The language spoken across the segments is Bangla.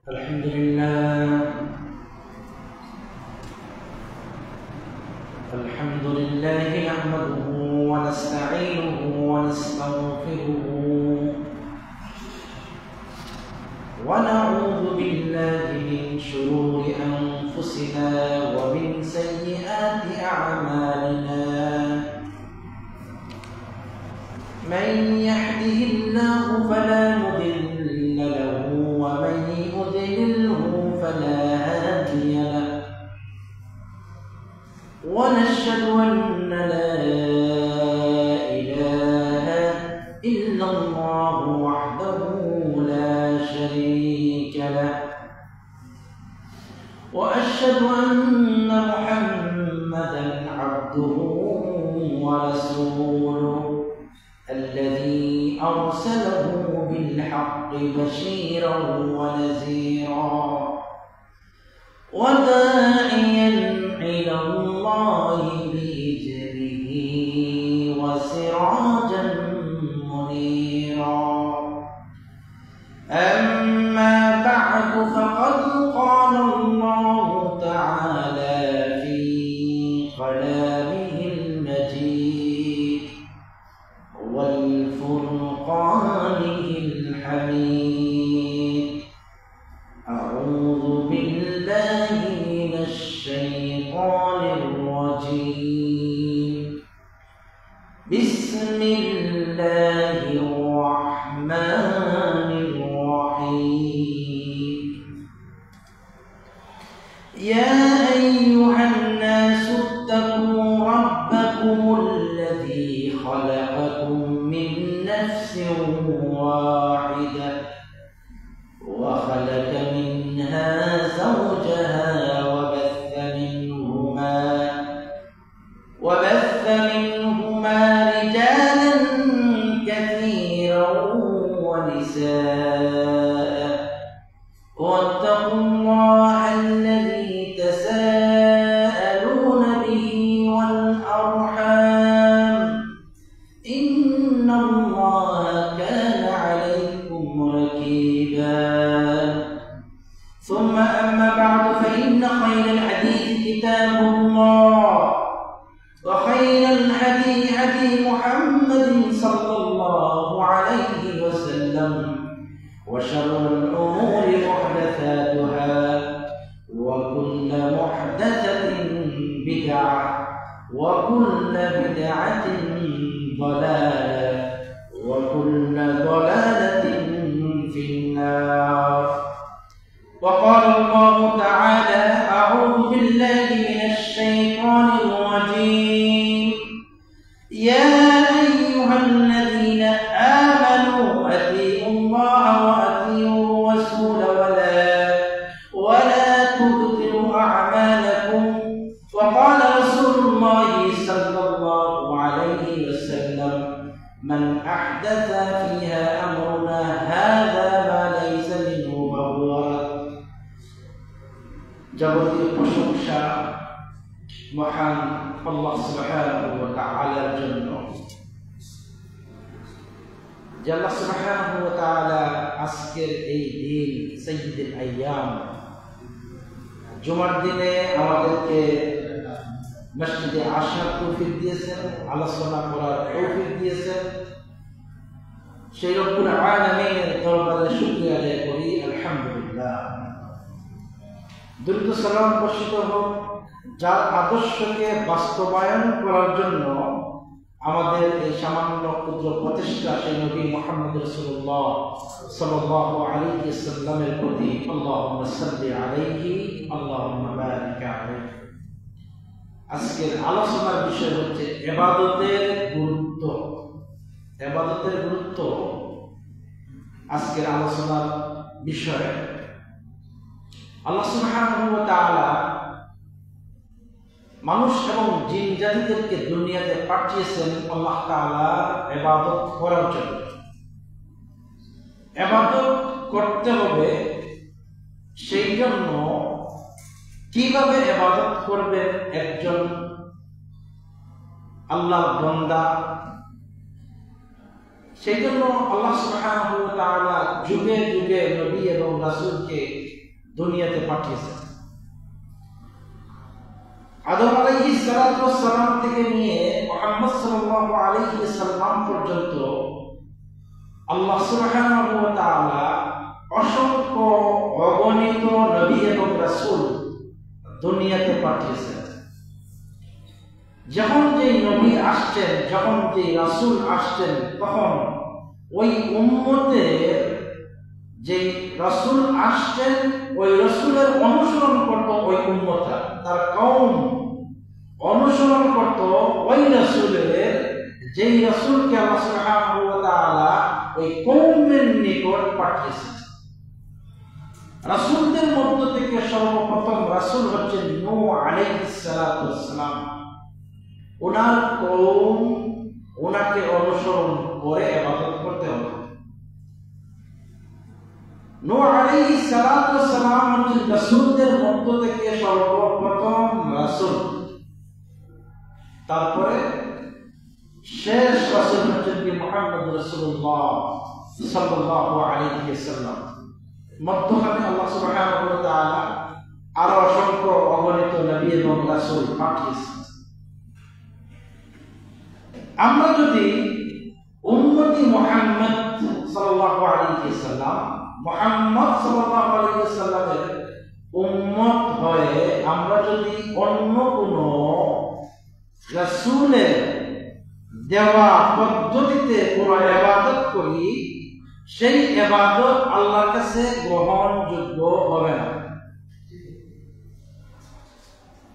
الحمد لله نحمده ونستعينه ونستغفره ونعوذ بالله من شرور أنفسنا ومن سيئات أعمالنا من يهده الله فلا مضل له ومن يضلله فلا هادي له ونشهد أن لا إله إلا الله وحده لا شريك له وأشهد أن محمدا عبده ورسوله الذي أرسله بالحق بشيرا ونذيرا وداعيا إلى الله بإذنه وسراجا منيرا أما بعد فقد قال الله تعالى في كلامه المجيد والفرقانه الحميد أعوذ بالله من الشيطان الرجيم بسم الله الرحمن الرحيم يا أيها الناس اتقوا ربكم الذي خلقكم من نفس واحدة وخلق منها زوجها وبث منهما رجالا كثيرا ونساء واتقوا الله الذي تساءلون به والأرحام إن الله كان عليكم رقيبا ثم أما بعد فإن خير الحديث كتاب الله وخير الهدي هدي محمد صلى الله عليه وسلم وشر الأمور محدثاتها وكل محدثة بدعة وكل بدعة ضلالة وكل ضلالة في النار وقال الله تعالى أعوذ بالله من الشيطان الرجيم يا أيها الذين آمنوا أطيعوا الله وأطيعوا الرسول ولا تبطلوا أعمالكم وقال رسول الله صلى الله عليه وسلم من أحدث فيها أمرنا هذا ما ليس منه فهو رد যাবতীয় প্রশংসা মহান আল্লাহ সুবহানাহু ওয়া তাআলার জন্য। যে আল্লাহ সুবহানাহু ওয়া তাআলা আজকের এই দিন সাইয়্যিদুল আইয়াম জুমার দিনে আমাদেরকে মসজিদে আসার তৌফিক দিয়েছেন, আলোচনা করার তৌফিক দিয়েছেন। সেই রব্বুল আলামিনের দরবারে শুকরিয়া আদায় করি, আলহামদুলিল্লাহ। দুরূদ সালাম বর্ষিত হোক যার আদর্শকে বাস্তবায়ন করার জন্য আমাদের এই সামান্য ক্ষুদ্র প্রচেষ্টা সেই নবী মুহাম্মদ রাসূলুল্লাহ সাল্লাল্লাহু আলাইহি ওয়াসাল্লামের প্রতি আল্লাহুম্মা সাল্লি আলাইহি আল্লাহুম্মা বারিক আলাইহি। আজকের আলোচনার বিষয় হচ্ছে ইবাদতের গুরুত্ব। ইবাদতের গুরুত্ব আজকের আলোচনার বিষয়। আল্লাহ সুবহানাহু ওয়া তাআলা মানুষ এবং জিন জাতিদেরকে দুনিয়াতে পাঠিয়েছেন আল্লাহ তাআলার ইবাদত করার জন্য। ইবাদত করতে হবে, সেই জন্য কিভাবে ইবাদত করবে একজন আল্লাহর বান্দা, সেই জন্য আল্লাহ সুবহানাহু ওয়া তাআলা যুগে যুগে নবী এবং রাসূলকে দুনিয়াতে পাঠিয়েছেন। আদম আলাইহিস সালাতু ওয়াস সালাম থেকে নিয়ে মুহাম্মদ সাল্লাল্লাহু আলাইহি ওয়াসাল্লাম পর্যন্ত আল্লাহ সুবহানাহু ওয়া তাআলা অসংখ্য অগণিত নবী এবং রাসূল দুনিয়াতে পাঠিয়েছেন। যখন যে নবী আসছেন, যখন যে রাসূল আসছেন, তখন ওই উম্মতের যে রাসূল আসছেন ওই রাসূলের অনুসরণ করত ওই উম্মতরা, তার কওম অনুসরণ করত ওই রাসূলের, যেই রাসূলকে আল্লাহ সুবহানাহু ওয়া তাআলা ওই কওমের নিকট পাঠিয়েছেন। রাসূলদের মধ্য থেকে সর্বপ্রথম রাসূল হচ্ছেন নূহ আলাইহিস সালাতু ওয়াস সালাম। ওনার কওম ওনাকে অনুসরণ করে ইবাদত করতে হবে। নূহ আলাইহিস সালাতু ওয়াস সালাম হচ্ছেন রাসূলদের মধ্য থেকে সর্বপ্রথম রাসূল। তারপরে শেষ রাসূল হচ্ছেন মুহাম্মদ রাসূলুল্লাহ সাল্লাল্লাহু আলাইহি ওয়াসাল্লাম। মধ্যখানে আল্লাহ সুবহানাহু ওয়া তাআলা আরো অসংখ্য অগণিত নবী এবং রাসূল পাঠিয়েছেন। আমরা যদি উম্মতি মুহাম্মদ সাল্লাল্লাহু আলাইহি ওয়াসাল্লাম, মুহাম্মদ সাল্লাল্লাহু আলাইহি ওয়াসাল্লামের উম্মত হয়ে আমরা যদি অন্য কোন রাসূলের দেওয়া পদ্ধতিতে কোন ইবাদত করি, সেই ইবাদত আল্লাহর কাছে গ্রহণযোগ্য হবে না।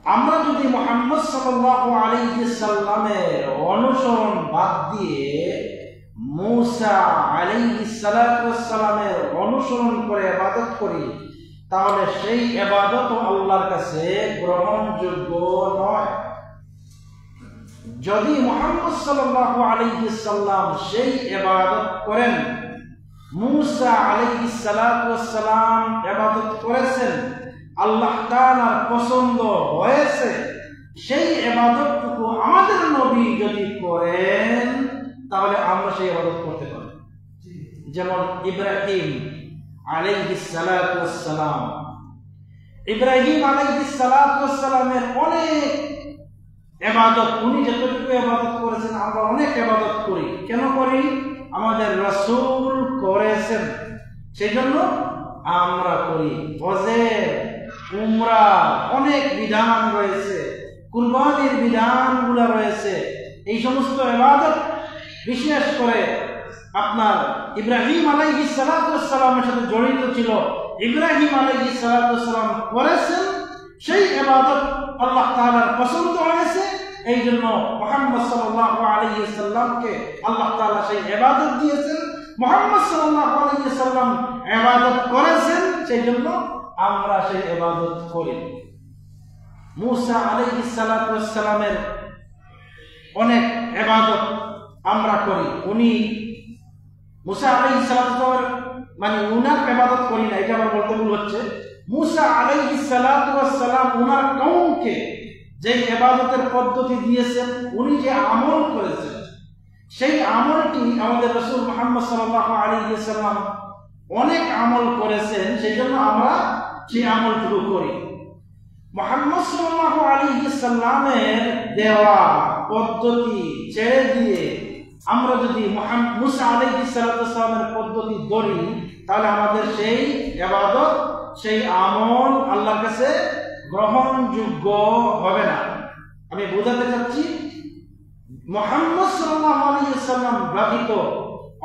আমরা যদি মুহাম্মদ সাল্লাল্লাহু আলাইহি সাল্লামের অনুসরণ বাদ দিয়ে মূসা আলাইহিস সালাতু ওয়াস সালামের অনুসরণ করে ইবাদত করি, তাহলে সেই ইবাদত আল্লাহর কাছে গ্রহণযোগ্য নয়। যদি মুহাম্মদ সাল্লাল্লাহু আলাইহি সাল্লাম সেই ইবাদত করেন, মূসা আলাইহিস সালাতু ওয়াস সালাম ইবাদত করেছেন, আল্লাহ তাআলার পছন্দ হয়েছে, সেই ইবাদতটুকু আমাদের নবী যদি করেন, তাহলে আমরা সেই ইবাদত করতে পারি। যেমন ইব্রাহিম আলাইহিস সালাতু ওয়াস সালাম, ইব্রাহিম আলাইহিস সালাতু ওয়াস সালামের অনেক ইবাদত, উনি যতটুকু ইবাদত করেছেন আমরা অনেক ইবাদত করি। কেন করি? আমাদের রাসূল করেছেন, সেজন্য আমরা করি। হজের, উমরা অনেক বিধান রয়েছে, কুরবানির বিধানগুলো রয়েছে। এই সমস্ত ইবাদত বিশেষ করে আপনার ইব্রাহিম আলাইহিস সালাতু ওয়াস সালামের সাথে জড়িত ছিল। ইব্রাহিম আলাইহিস সালাতু ওয়াস সালাম করেছেন, সেই ইবাদত আল্লাহ তাআলার পছন্দ হয়েছে, এই জন্য মুহাম্মদ সাল্লাল্লাহু আলাইহি সাল্লামকে আল্লাহ তাআলা সেই ইবাদত দিয়েছেন। মুহাম্মদ সাল্লাল্লাহু আলাইহি সাল্লাম ইবাদত করেছেন, সেই জন্য আমরা সেই ইবাদত করি। মূসা আলাইহিস সালাতু ওয়াস সালামের অনেক ইবাদত আমরা করি। উনি মূসা আলাইহিস সালাতু মানে উনার ইবাদত করি না, এটা আমার বলতে ভুল হচ্ছে। মূসা আলাইহিস সালাতু ওয়াস সালাম উনার কওমকে যে ইবাদতের পদ্ধতি দিয়েছেন, উনি যে আমল করেছেন, সেই আমলটি আমাদের রাসূল মুহাম্মদ সাল্লাল্লাহু আলাইহি ওয়াসাল্লাম অনেক আমল করেছেন, সেজন্য আমরা সেই আমলটুকু করি। মুহাম্মদ সাল্লাল্লাহু আলাইহি ওয়াসাল্লামের দেওয়া পদ্ধতি ছেড়ে দিয়ে আমরা যদি মূসা আলাইহিস সালামের পদ্ধতি ধরি, তাহলে আমাদের সেই ইবাদত, সেই আমল আল্লাহর কাছে গ্রহণযোগ্য হবে না। আমি বোঝাতে চাচ্ছি, মুহাম্মদ সাল্লাল্লাহু আলাইহি ওয়াসাল্লাম ব্যতীত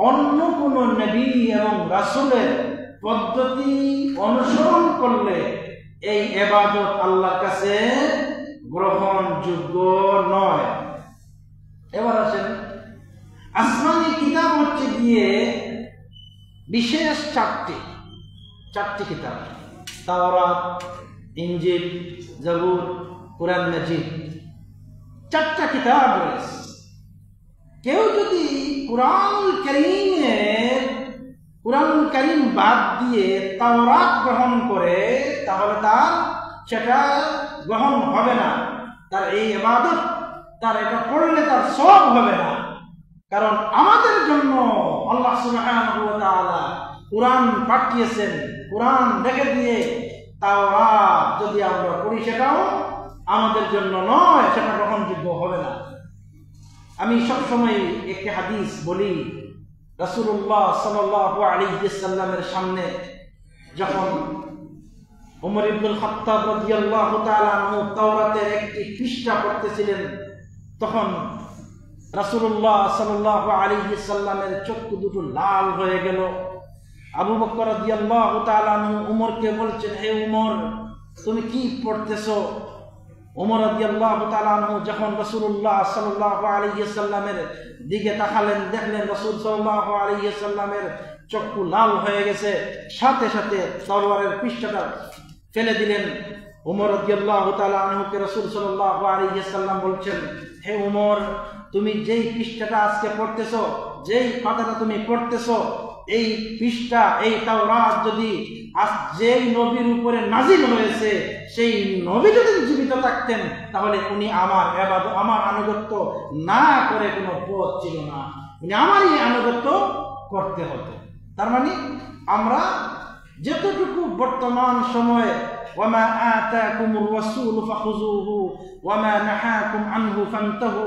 অন্য কোন নবী এবং রাসূলের পদ্ধতি অনুসরণ করলে এই ইবাদত আল্লাহর কাছে গ্রহণযোগ্য নয়। এবার আসেন, আসমানি কিতাব হচ্ছে গিয়ে বিশেষ চারটি কিতাব, তাওরাত, ইনজিল, জাবুর, কুরআন মাজিদ, চারটা কিতাব রয়েছে। কেউ যদি কুরআনুল কারীম বাদ দিয়ে তাওরাত গ্রহণ করে, তাহলে তার সেটা গ্রহণ হবে না। তার এই ইবাদত, তার এটা পড়লে তার সওয়াব হবে না। কারণ আমাদের জন্য আল্লাহ সুবহানাহু ওয়া তাআলা কুরআন পাঠিয়েছেন। কুরআন রেখে দিয়ে তাওরাত যদি আমরা পড়ি সেটাও আমাদের জন্য নয়, সেটা গ্রহণযোগ্য হবে না। আমি সবসময় একটি হাদিস বলি, রাসূলুল্লাহ সাল্লাল্লাহু আলাইহি ওয়াসাল্লামের সামনে যখন ওমর ইবনুল খাত্তাব রাদিয়াল্লাহু তাআলা আনহু তাওরাতের একটি পৃষ্ঠা পড়তেছিলেন, তখন রাসূলুল্লাহ সাল্লাল্লাহু আলাইহি ওয়াসাল্লামের চক্ষু দুটো লাল হয়ে গেল। আবু বকর রাদিয়াল্লাহু তাআলা আনহু ওমরকে বলছেন, হে ওমর, তুমি কি পড়তেছো? ওমর রাদিয়াল্লাহু তাআলা আনহু যখন রাসূলুল্লাহ সাল্লাল্লাহু আলাইহি ওয়াসাল্লামের দিকে তাকালেন, দেখলেন রাসূল সাল্লাল্লাহু আলাইহি ওয়াসাল্লামের চক্ষু লাল হয়ে গেছে, সাথে সাথে তলোয়ারের পৃষ্ঠাটা ফেলে দিলেন। ওমর রাদিয়াল্লাহু তাআলা আনহুকে রাসূল সাল্লাল্লাহু আলাইহি ওয়াসাল্লাম বলছেন, হে ওমর, তুমি যেই পৃষ্ঠাটা আজকে পড়তেছো, যেই পাতাটা তুমি পড়তেছো, এই পৃষ্ঠা, এই তাওরাত যদি যেই নবীর উপরে নাজিল হয়েছে, সেই নবী যদি জীবিত থাকতেন তাহলে উনি আমার ইবাদত, আমার আনুগত্য না করে কোনো পথ ছিল না, উনি আমারই আনুগত্য করতে হতো। তার মানে আমরা যতটুকু বর্তমান সময়ে ওয়ামা আতাকুমুর রাসূল ফাখুযুহু ওয়ামা নাহাকুম আনহু ফান্তাহু,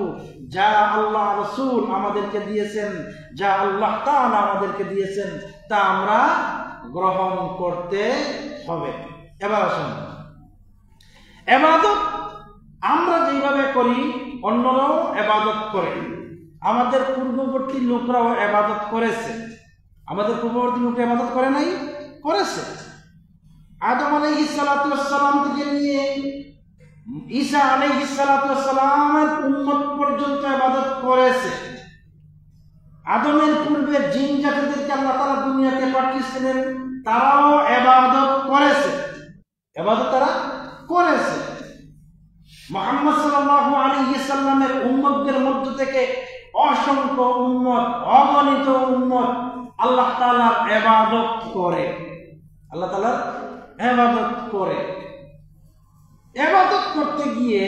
যা আল্লাহ রাসূল আমাদেরকে দিয়েছেন, যা আল্লাহ তাআলা আমাদেরকে দিয়েছেন, তা আমরা গ্রহণ করতে হবে। এবার আসুন, ইবাদত আমরা যেভাবে করি অন্যরাও ইবাদত করে। আমাদের পূর্ববর্তী লোকরাও ইবাদত করেছে। আমাদের পূর্ববর্তী লোক ইবাদত করে নাই? করেছে। আদম আলাইহিস সালাতু ওয়াস সালাম থেকে নিয়ে ঈসা আলাইহিস সালাতু ওয়াস সালামের উম্মত পর্যন্ত ইবাদত করেছে। আদমের পূর্বে জিন জাতিদেরকে আল্লাহ তাআলা দুনিয়াতে পাঠিয়েছিলেন, তারাও ইবাদত করেছে। ইবাদত তারা করেছে। মুহাম্মদ সাল্লাল্লাহু আলাইহি সাল্লামের উম্মতদের মধ্য থেকে অসংখ্য উম্মত, অগণিত উম্মত আল্লাহ তাআলার ইবাদত করে। আল্লাহ তাআলার ইবাদত করে। ইবাদত করতে গিয়ে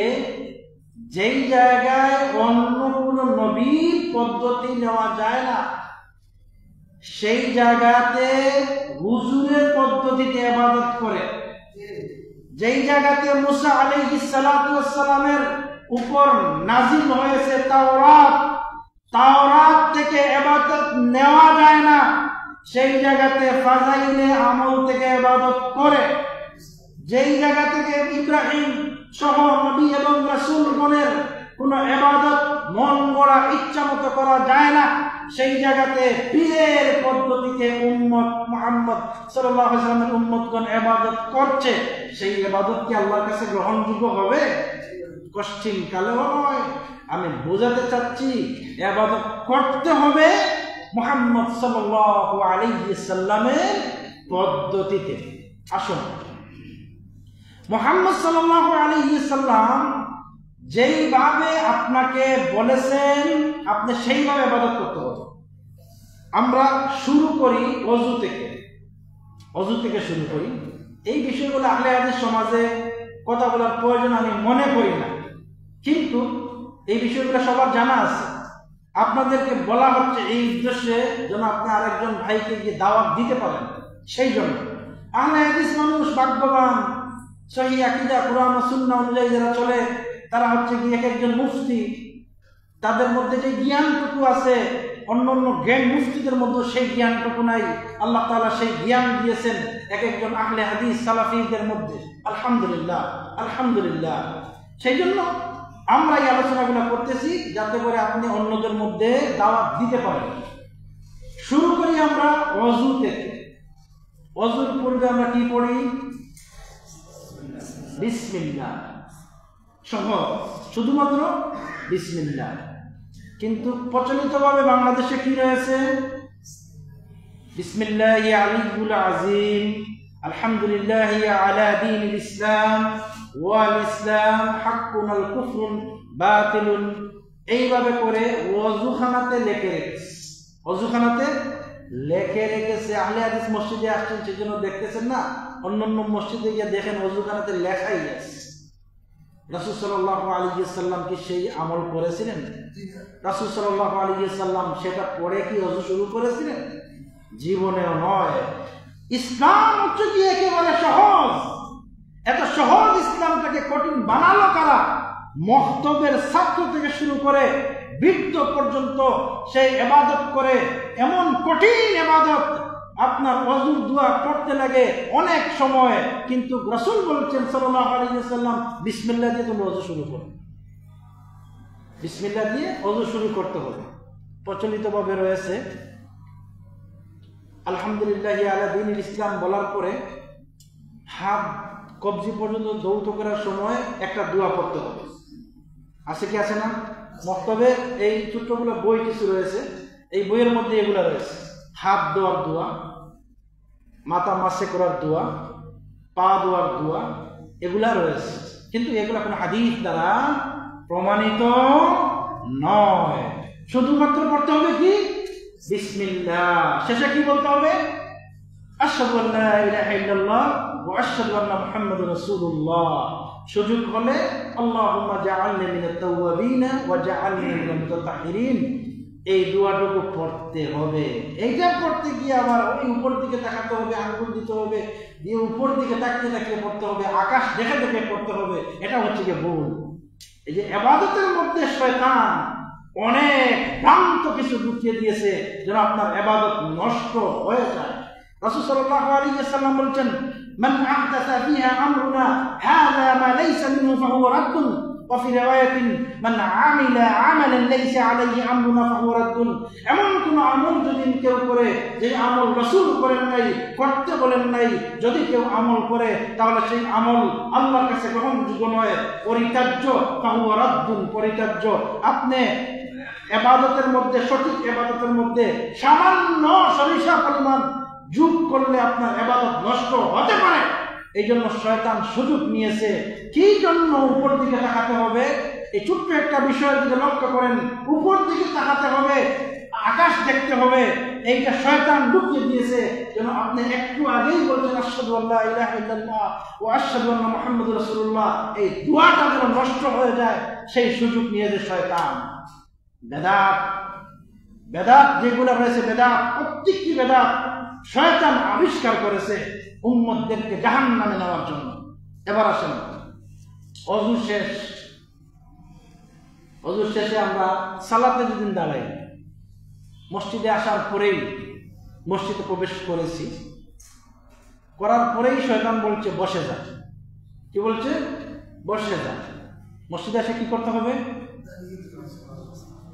যেই জায়গায় অন্য কোন নবীর পদ্ধতি নেওয়া যায় না, সেই জায়গাতে হুজুরের পদ্ধতিতে ইবাদত করে। যেই জায়গাতে মুসা আলাইহিস সালাতু ওয়াস সালামের উপর নাজিল হয়েছে তাওরাত, তাওরাত থেকে ইবাদত নেওয়া যায় না, সেই জায়গাতে ফাজাইলে আমল থেকে ইবাদত করে। যেই জায়গা থেকে ইব্রাহিম সহ নবী এবং রাসূলগণের কোন ইবাদত মন গড়া ইচ্ছা মতো করা যায় না, সেই জায়গাতে পীরের পদ্ধতিতে উম্মত মুহাম্মদ সাল্লাল্লাহু আলাইহি ওয়াসাল্লামের উম্মতগণ ইবাদত করছে। সেই ইবাদত কি আল্লাহর কাছে গ্রহণযোগ্য হবে? কষ্টিন কালেও নয়। আমি বোঝাতে চাচ্ছি, ইবাদত করতে হবে মুহাম্মদ সাল্লাল্লাহু আলাইহি ওয়াসাল্লামের পদ্ধতিতে। আসুন, মুহাম্মদ সাল্লাল্লাহু আলাইহি ওয়াসাল্লাম যেইভাবে আপনাকে বলেছেন আপনি সেইভাবে ইবাদত করতে হবে। আমরা শুরু করি ওযু থেকে, ওযু থেকে শুরু করি। এই বিষয়গুলো আহলে হাদিস সমাজে কথা বলার প্রয়োজন আমি মনে করি না, কিন্তু এই বিষয়গুলো সবার জানা আছে। আপনাদেরকে বলা হচ্ছে এই উদ্দেশ্যে যেন আপনি আরেকজন ভাইকে গিয়ে দাওয়াত দিতে পারেন। সেই জন্য আহলে হাদিস মানুষ ভাগ্যবান, সহিহ আকীদা কুরআন ও সুন্নাহ অনুযায়ী যারা চলে, তারা হচ্ছে কি এক একজন মুফতি। তাদের মধ্যে যে জ্ঞানটুকু আছে অন্য অন্য জ্ঞান মুফতিদের মধ্যে সেই জ্ঞানটুকু নাই। আল্লাহ তাআলা সেই জ্ঞান দিয়েছেন এক একজন আহলে হাদিস সালাফিদের মধ্যে। আলহামদুলিল্লাহ, আলহামদুলিল্লাহ। সেই জন্য আমরা এই আলোচনাগুলো করতেছি যাতে করে আপনি অন্যদের মধ্যে দাওয়াত দিতে পারেন। শুরু করি আমরা ওযু থেকে। ওযুর পূর্বে আমরা কি পড়ি? বিসমিল্লাহ। সহজ, শুধুমাত্র বিসমিল্লাহ। কিন্তু প্রচলিতভাবে বাংলাদেশে কি রয়েছে? বিসমিল্লাহি আলিয়্যুল আযীম, আলহামদুলিল্লাহি আলা দীনিল ইসলাম, ওয়াল ইসলাম হাক্কুন আল কুফরুন বাতিলুন। এইভাবে করে ওযুখানাতে লিখে রেখেছে। ওযুখানাতে লিখে রেখেছে। আহলে হাদিস মসজিদে আসছেন সেজন্য দেখতেছেন না, অন্যান্য মসজিদে গিয়ে দেখেন ওযুখানাতে লেখাই আছে। রাসূল সাল্লাল্লাহু আলাইহি ওয়াসাল্লাম কি সেই আমল করেছিলেন? রাসূল সাল্লাল্লাহু আলাইহি ওয়াসাল্লাম সেটা পড়ে কি ওযু শুরু করেছিলেন? জীবনেও নয়। ইসলাম হচ্ছে কি একেবারে সহজ। মক্তবের ছাত্র থেকে শুরু করে বৃদ্ধ পর্যন্ত সেই ইবাদত করে, এমন কঠিন ইবাদত আপনার ওযুর দোয়া করতে লাগে অনেক সময়, কিন্তু রাসূল বলেছেন সাল্লাল্লাহু আলাইহি ওয়াসাল্লাম, বিসমিল্লাহ দিয়ে তোমরা ওযু শুরু করো, বিসমিল্লাহ দিয়ে ওযু শুরু করতে হবে। প্রচলিতভাবে রয়েছে আলহামদুলিল্লাহি আলা দীনিল ইসলাম বলার পরে হাত কবজি পর্যন্ত দৌত করার সময় একটা দোয়া পড়তে হবে। আছে কি আছে না? মক্তবে এই ছোট্টগুলো বই কিছু রয়েছে, এই বইয়ের মধ্যে এগুলো রয়েছে। হাত দেওয়ার দোয়া, মাথা মাসে করার দোয়া, পা দেওয়ার দোয়া, এগুলা রয়েছে, কিন্তু এগুলা কোনো হাদিস দ্বারা প্রমাণিত নয়। শুধুমাত্র পড়তে হবে কি বিসমিল্লাহ, শেষে কি বলতে হবে? আশহাদু আল্লা ইলাহা ইল্লাল্লাহ ওয়া আশহাদু আন্না মুহাম্মাদুর রাসূলুল্লাহ। সুযোগ হলে আল্লাহুম্মা জাআলনি মিনাত তাওয়াবিন ওয়া জাআলনি মিনাল মুতাতাহহিরিন, এই দোয়াটুকু পড়তে হবে। এইটা পড়তে গিয়ে আবার ওই উপর দিকে তাকাতে হবে, আঙ্গুল দিতে হবে, দিয়ে উপর দিকে তাকিয়ে তাকিয়ে পড়তে হবে, আকাশ দেখে দেখে পড়তে হবে, এটা হচ্ছে কি ভুল। এই যে ইবাদতের মধ্যে শয়তান অনেক ভ্রান্ত কিছু ঢুকিয়ে দিয়েছে যেন আপনার ইবাদত নষ্ট হয়ে যায়। রাসূল সাল্লাল্লাহু আলাইহি ওয়াসাল্লাম বলেছেন, মান আহদাসা ফিহা আমরুনা হাযা মা লাইসা মিনহু ফাহুয়া রাদ্দুন, ওয়া ফি রিওয়ায়াতিন মান আমিলা আমালান লাইসা আলাইহি আমরুনা ফাহুয়া রাদ্দুন। এমন কোন আমল যদি কেউ করে যে আমল রাসূল করেন নাই, করতে বলেন নাই, যদি কেউ আমল করে তাহলে সেই আমল আল্লাহর কাছে গ্রহণযোগ্য নয়, পরিত্যাজ্য, ফাহুয়া রাদ্দুন, পরিত্যাজ্য। আপনি ইবাদতের মধ্যে, সঠিক ইবাদতের মধ্যে সামান্য সরিষা পরিমাণ যোগ করলে আপনার ইবাদত নষ্ট হতে পারে। এই জন্য শয়তান সুযোগ নিয়েছে। কি জন্য উপর দিকে তাকাতে হবে? এই ছোট্ট একটা বিষয়ের দিকে লক্ষ্য করেন, উপর দিকে তাকাতে হবে, আকাশ দেখতে হবে, এইটা শয়তান ঢুকিয়ে দিয়েছে যেন আপনি একটু আগেই বলছেন আশহাদু আল্লা ইলাহা ইল্লাল্লাহ ওয়া আশহাদু আন্না মুহাম্মাদুর রাসূলুল্লাহ, এই দোয়াটা যেন নষ্ট হয়ে যায়, সেই সুযোগ নিয়েছে শয়তান। বেদাত, বেদাত যেগুলো রয়েছে, বেদাত, প্রত্যেকটি বেদাত শয়তান আবিষ্কার করেছে উম্মতদেরকে জাহান্নামে নেওয়ার জন্য। এবার আসেন, ওযু শেষ, ওযু শেষে আমরা সালাতে যেদিন দাঁড়াই, মসজিদে আসার পরেই, মসজিদে প্রবেশ করেছি, করার পরেই শয়তান বলছে বসে যা। কি বলছে? বসে যা। মসজিদে এসে কি করতে হবে?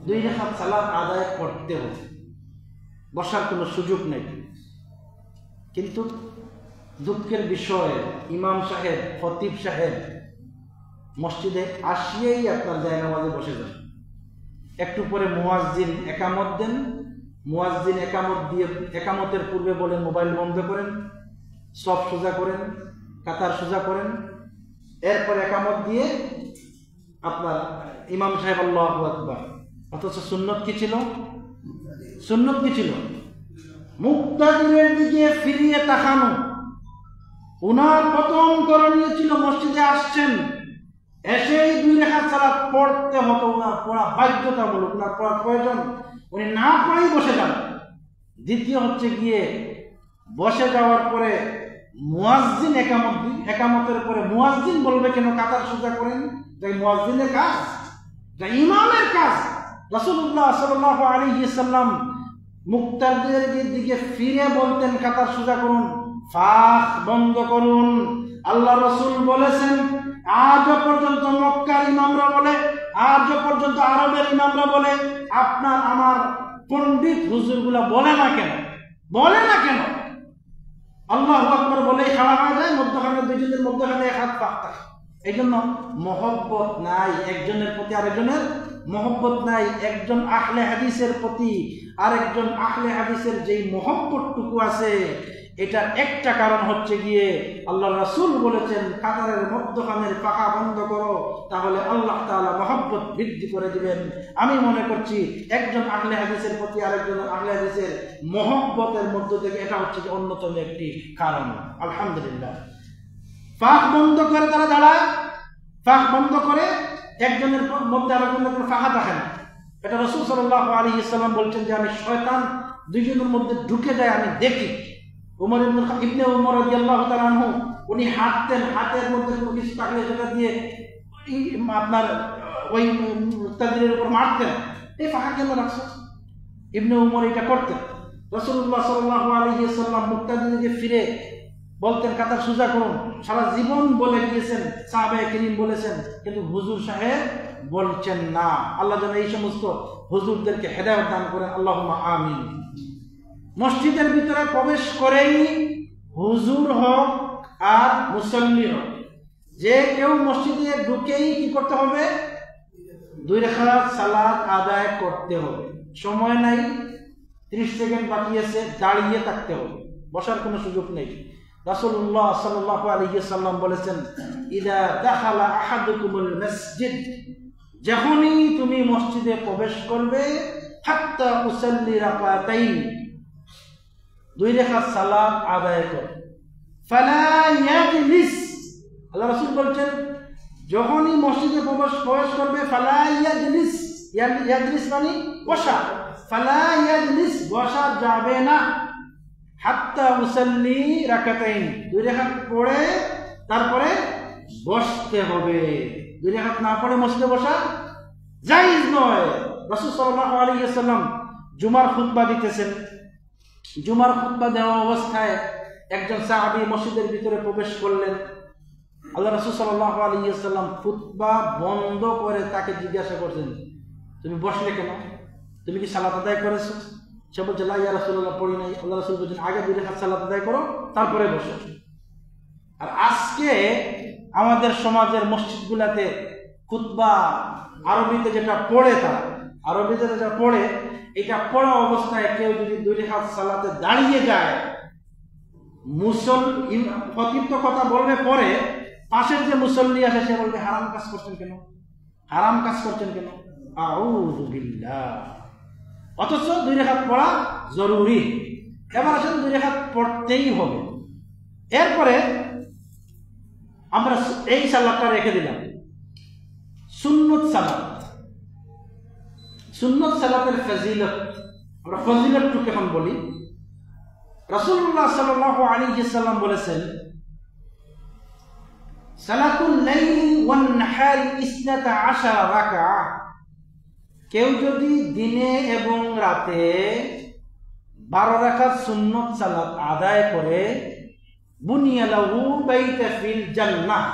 2 রাকাত সালাত আদায় করতে হবে, বসার কোনো সুযোগ নেই। কিন্তু দুঃখের বিষয়, ইমাম সাহেব, খতিব সাহেব মসজিদে আসিয়েই আপনার জায়নামাজে বসে যান। একটু পরে মুয়াজ্জিন একামত দেন, মুয়াজ্জিন একামত দিয়ে একামতের পূর্বে বলেন মোবাইল বন্ধ করেন, সব সোজা করেন, কাতার সোজা করেন, এরপর একামত দিয়ে আপনার ইমাম সাহেব আল্লাহু আকবার। অথচ সুন্নত কি ছিল? সুন্নত কি ছিল? মুক্তাদিরের দিকে ফিরিয়ে তাকানো। উনার প্রথম করণীয় ছিল মসজিদে আসছেন, এসেই 2 রাকাত সালাত পড়তে হতো, উনার পড়া বাধ্যতামূলক, উনার পড়ার প্রয়োজন, উনি না পড়েই বসে যান। দ্বিতীয় হচ্ছে গিয়ে বসে যাওয়ার পরে মুয়াজ্জিন একামত, একামতের পরে মুয়াজ্জিন বলবে কেন কাতার সোজা করেন? তাই মুয়াজ্জিনের কাজ, যা ইমামের কাজ। রাসূলুল্লাহ সাল্লাল্লাহু আলাইহি ওয়াসাল্লাম মুক্তাদিরের দিকে ফিরে বলতেন কাতার সোজা করুন, ফাঁক বন্ধ করুন। আল্লাহ রাসূল বলেছেন, আজ পর্যন্ত মক্কার ইমামরা বলে, আজ পর্যন্ত আরবের ইমামরা বলে, আপনার আমার পণ্ডিত হুজুরগুলা বলে না কেন? বলে না কেন? আল্লাহু আকবার বলেই খাড়া হয়ে যায়, মধ্যখানে দুইজনের মধ্যখানে এক হাত পাক থাকে। এই জন্য মহব্বত নাই একজনের প্রতি আরেকজনের, মহব্বত নাই একজন আহলে হাদিসের প্রতি আরেকজন আহলে হাদিসের যেই মহব্বতটুকু আছে, এটার একটা কারণ হচ্ছে গিয়ে আল্লাহ রাসূল বলেছেন কাতারের মধ্যখানের পাখা বন্ধ করো, তাহলে আল্লাহ তাআলা মহব্বত বৃদ্ধি করে দিবেন। আমি মনে করছি একজন আহলে হাদিসের প্রতি আরেকজন আহলে হাদিসের মহব্বতের মধ্য থেকে এটা হচ্ছে অন্যতম একটি কারণ। আলহামদুলিল্লাহ। ফাঁক বন্ধ করে তারা দাঁড়ায়, ফাঁক বন্ধ করে একজনের মধ্যে আরেকজনের ফাঁকা থাকে না। এটা রাসূল সাল্লাল্লাহু আলাইহি ওয়াসাল্লাম বলছেন যে আমি শয়তান দুইজনের মধ্যে ঢুকে যায়, আমি দেখি। উমর ইবনে উমর রাদিয়াল্লাহু তাআলা আনহু উনি হাঁটতেন, হাতের মধ্যে কোনো কিছু থাকলে সেটা দিয়ে আপনার ওই মুক্তাদিরের উপর মারতেন, এই ফাঁকা কেন রাখছো? ইবনে উমর এটা করতেন। রাসূলুল্লাহ সাল্লাল্লাহু আলাইহি ওয়াসাল্লাম মুক্তাদিরকে ফিরে বলতেন কাতার সোজা করুন, সারা জীবন বলে গিয়েছেন, সাহাবায়ে কেরাম বলেছেন, কিন্তু হুজুর সাহেব বলছেন না। আল্লাহ যেন এই সমস্ত হুজুরদেরকে হেদায়েত দান করেন, আল্লাহুম্মা আমিন। মসজিদের ভিতরে প্রবেশ করেই হুজুর হোক আর মুসল্লি হোক, যে কেউ মসজিদে ঢুকেই কি করতে হবে? 2 রাকাত সালাত আদায় করতে হবে। সময় নাই, 30 সেকেন্ড বাকি আছে, দাঁড়িয়ে থাকতে হবে, বসার কোনো সুযোগ নেই। রাসূলুল্লাহ সাল্লাল্লাহু আলাইহি ওয়াসাল্লাম বলেছেন, ইদা দাখালা আহাদুকুমুল মসজিদ, যখনই তুমি মসজিদে প্রবেশ করবে, হাত্তা উসাল্লি রাকাতাইন, 2 রাকাত সালাত আদায় করো। ফালা ইয়াজলিস, আল্লাহ রাসূল বলছেন যখনই মসজিদে প্রবেশ করবে, ফালা ইয়াজলিস, ইয়াজলিস মানে বসা, ফালা ইয়াজলিস বসা যাবে না, হাত্তা উসাল্লি রাকাতাইন, 2 রাকাত পড়ে তারপরে বসতে হবে। 2 রাকাত না পড়ে মসজিদে বসা জায়েজ নয়। রাসূল সাল্লাল্লাহু আলাইহি ওয়াসাল্লাম জুমার খুতবা দিতেছেন, জুমার খুতবা দেওয়া অবস্থায় একজন সাহাবী মসজিদের ভিতরে প্রবেশ করলেন। আল্লাহ রাসূল সাল্লাল্লাহু আলাইহি ওয়াসাল্লাম খুতবা বন্ধ করে তাকে জিজ্ঞাসা করছেন, তুমি বসলে কেন? তুমি কি সালাত আদায় করেছো? সে বলছে, লা ইয়া রাসূলুল্লাহ, পড়ি নাই। আল্লাহ রাসূল বলছেন, আগে 2 রাকাত সালাত আদায় করো, তারপরে বসো। আর আজকে আমাদের সমাজের মসজিদগুলোতে খুতবা আরবিতে যেটা পড়ে, তারা আরবিতে যেটা পড়ে, এটা পড়া অবস্থায় কেউ যদি 2 রাকাত সালাতে দাঁড়িয়ে যায়, খতিব তো কথা বলবে পরে, পাশের যে মুসল্লি আছে সে বলবে, হারাম কাজ করছেন কেন, হারাম কাজ করছেন কেন, আউযু বিল্লাহ। অথচ 2 রাকাত পড়া জরুরি। এবার আসলে 2 রাকাত পড়তেই হবে। এরপরে আমরা এই সালাতটা রেখে দিলাম, সুন্নত সালাত। সুন্নত সালাতের ফজিলত, আমরা ফজিলতটুকু এখন বলি। রাসূলুল্লাহ সাল্লাল্লাহু আলাইহি ওয়াসাল্লাম বলেছেন, সালাতুল লাইলি ওয়ান নাহারি 12 রাকাত, কেউ যদি দিনে এবং রাতে 12 রাকাত সুন্নত সালাত আদায় করে, বুনিয়া লাহু বাইতা ফিল জান্নাহ,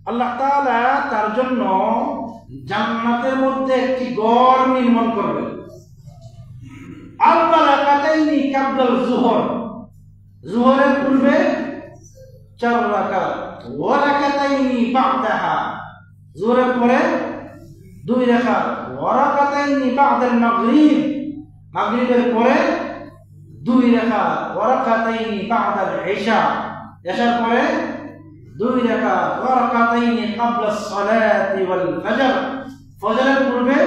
আল্লাহ তাআলা তার জন্য জান্নাতের মধ্যে একটি ঘর নির্মাণ করবেন। আরবা রাকাতাইনি কাবলাল যুহর, যুহরের পূর্বে 4 রাকাত, ওয়া রাকাতাইনি বা'দাহা, যুহরের পরে 2 রাকাত, ওয়া রাকাতাইনি বা'দাল মাগরিব, মাগরিবের পরে 2 রাকাত, ওয়া রাকাতাইনি বা'দাল ইশা, ইশার পরে 2 রাকাত, ওয়া রাকাতাইনি ক্বাবলাস সালাতি ওয়াল ফজর, ফজরের পূর্বে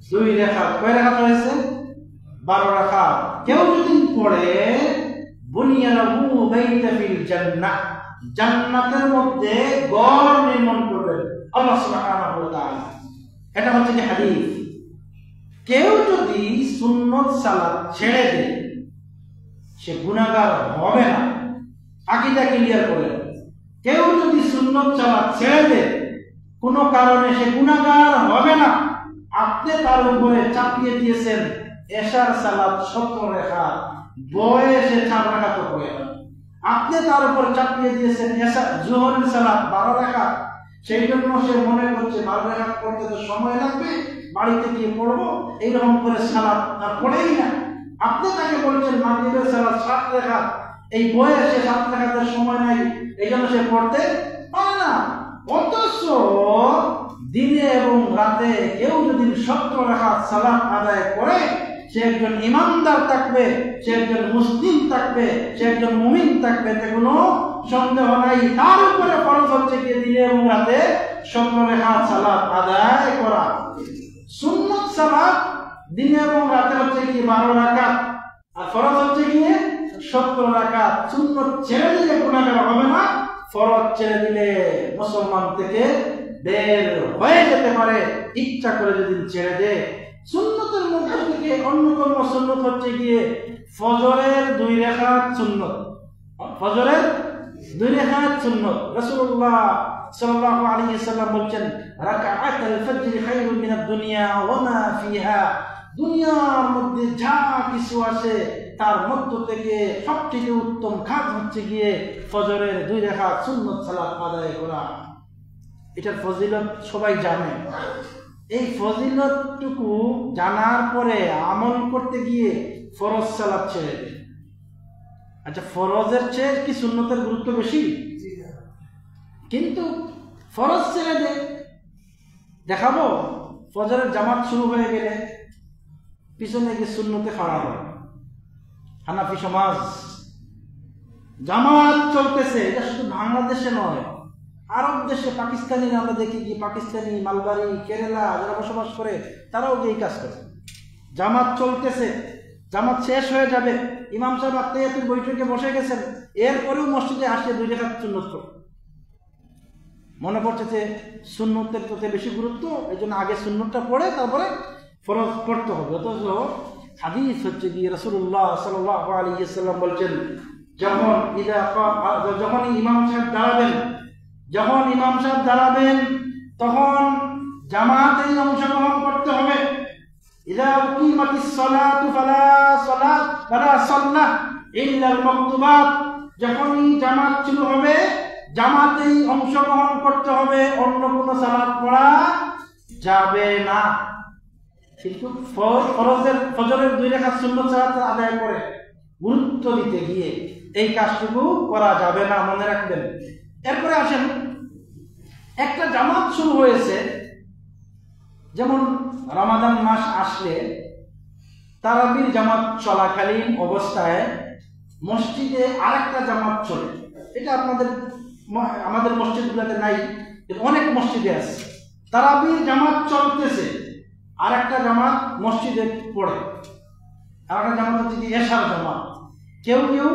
2 রাকাত। কয় রাকাত হয়েছে? 12 রাকাত। কেউ যদি পড়ে, বুনিয়া লাহু বাইতা ফিল জান্নাহ, জান্নাতের মধ্যে ঘর নির্মাণ করবেন আল্লাহ সুবহানাহু ওয়া তাআলা। এটা হচ্ছে যে হাদিস। কেউ যদি সুন্নত সালাত ছেড়ে দেয়, সে গুনাহগার হবে না। আকীদা ক্লিয়ার করেন, কেউ যদি সুন্নত সালাত ছেড়ে দেয় কোনো কারণে, সে গুনাহগার হবে না। আপনি তার উপরে চাপিয়ে দিয়েছেন এশার সালাত 70 রাকাত, বয়সে 4 রাকাত পড়ে, আপনি তার উপর চাপিয়ে দিয়েছেন এশা যোহরের সালাত 12 রাকাত, সেই জন্য সে মনে করছে 12 রাকাত পড়তে তো সময় লাগবে, বাড়িতে গিয়ে পড়বো, এইরকম করে সালাত আর পড়েই না। আপনি তাকে বলছেন মাগরিবের সালাত 7 রাকাত, এই বয়সে 7 রাকাতের সময় নাই, এই জন্য সে পড়তে পারে না। অথচ দিনে এবং রাতে কেউ যদি 70 রাকাত সালাত আদায় করে, সে একজন ইমানদার থাকবে, সে একজন মুসলিম থাকবে, সে একজন মুমিন থাকবে, এতে কোনো সন্দেহ নাই। তার উপরে ফরজ হচ্ছে কি দিনে এবং রাতে 70 রাকাত সালাত আদায় করা। সুন্নত সালাত দিনে এবং রাতে হচ্ছে কি 12 রাকাত, আর ফরজ হচ্ছে কি 70 রাকাত। সুন্নত ছেড়ে দিলে গুনাহগার হবে না, ফরজ ছেড়ে দিলে মুসলমান থেকে বের হয়ে যেতে পারে, ইচ্ছা করে যদি ছেড়ে দেয়। সুন্নতের মধ্যে থেকে অন্যতম সুন্নত হচ্ছে গিয়ে ফজরের 2 রাকাত সুন্নত, ফজরের 2 রাকাত সুন্নত। রাসূলুল্লাহ সাল্লাল্লাহু আলাইহি ওয়াসাল্লাম বলছেন, রাকাআতুল ফজর খায়রুম মিনাদ দুনিয়া ওয়া মা ফিহা, দুনিয়ার মধ্যে যা কিছু আছে তার মধ্য থেকে সবচেয়ে উত্তম কাজ হচ্ছে গিয়ে ফজরের 2 রাকাত সুন্নত সালাত আদায় করা। এটার ফজিলত সবাই জানে। এই ফজিলতটুকু জানার পরে আমল করতে গিয়ে ফরজ সালাত ছেড়ে দেয়। আচ্ছা, ফরজের চেয়ে কি সুন্নতের গুরুত্ব বেশি? কিন্তু ফরজ ছেড়ে দেয়। দেখাবো ফজরের জামাত শুরু হয়ে গেলে পিছনে গিয়ে সুন্নতে খাড়া হয়। হানাফি সমাজ জামাত চলতেছে, এটা শুধু বাংলাদেশে নয়, আরব দেশে পাকিস্তানিরা আমরা দেখি কি, পাকিস্তানি, মালবাড়ি, কেরালা যারা বসবাস করে তারাও এই কাজ করে। জামাত চলতেছে, জামাত শেষ হয়ে যাবে, ইমাম সাহেব আত্মীয়তার বৈঠকে বসে গেছেন, এরপরেও মসজিদে আসে 2 রাকাত সুন্নত পড়ে। মনে পড়ছে যে সুন্নতের প্রতি বেশি গুরুত্ব, এই জন্য আগে সুন্নতটা পড়ে তারপরে ফরজ পড়তে হবে। অথচ হাদিস হচ্ছে কি রাসূলুল্লাহ সাল্লাল্লাহু আলাইহি ওয়াসাল্লাম বলছেন, যখন ইমাম সাহেব দাঁড়াবেন তখন জামাতেই অংশগ্রহণ করতে হবে। ইযা উকিমাতিস সালাতু ফালা সাল্লাহ ইল্লাল মাকতুবাত, যখনই জামাত শুরু হবে জামাতেই অংশগ্রহণ করতে হবে, অন্য কোনো সালাত পড়া যাবে না। কিন্তু ফজরের 2 রাকাত সুন্নত সালাত আদায় করে গুরুত্ব দিতে গিয়ে এই কাজটুকু করা যাবে না, মনে রাখবেন। এরপরে আসেন, একটা জামাত শুরু হয়েছে, যেমন রমাদান মাস আসলে তারাবির জামাত চলাকালীন অবস্থায় মসজিদে আরেকটা জামাত চলে। এটা আমাদের মসজিদগুলোতে নাই, অনেক মসজিদে আছে। তারাবির জামাত চলতেছে, আরেকটা জামাত মসজিদে পড়ে, আরেকটা জামাত হচ্ছে কি এশার জামাত। কেউ কেউ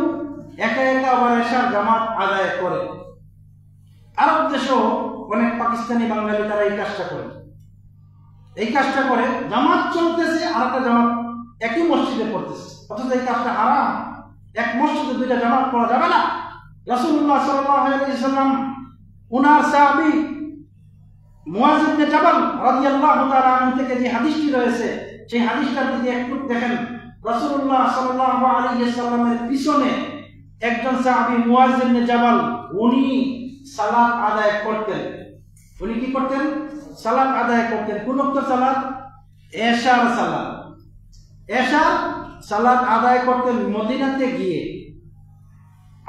একা একা আবার এশার জামাত আদায় করে। আরব দেশেও অনেক পাকিস্তানি, বাঙালি তারা এই কাজটা করে। জামাত চলতেছে, আরেকটা জামাত একই মসজিদে পড়তেছে, অথচ এই কাজটা হারাম। এক মসজিদে 2টা জামাত পড়া যাবে না। রাসূলুল্লাহ সাল্লাল্লাহু আলাইহি ওয়াসাল্লাম উনার সাহাবী মুয়াজ ইবনে জাবাল রাদিয়াল্লাহু তাআলা আনহু থেকে যে হাদিসটি রয়েছে, সেই হাদিসটার দিকে একটু দেখেন। রাসূলুল্লাহ সাল্লাল্লাহু আলাইহি ওয়াসাল্লামের পিছনে একজন সাহাবী মুয়াজ ইবনে জাবাল, উনি সালাত আদায় করতেন। উনি কি করতেন? সালাত আদায় করতেন। কোন ওয়াক্ত সালাত? এশার সালাত আদায় করতেন মদিনাতে গিয়ে।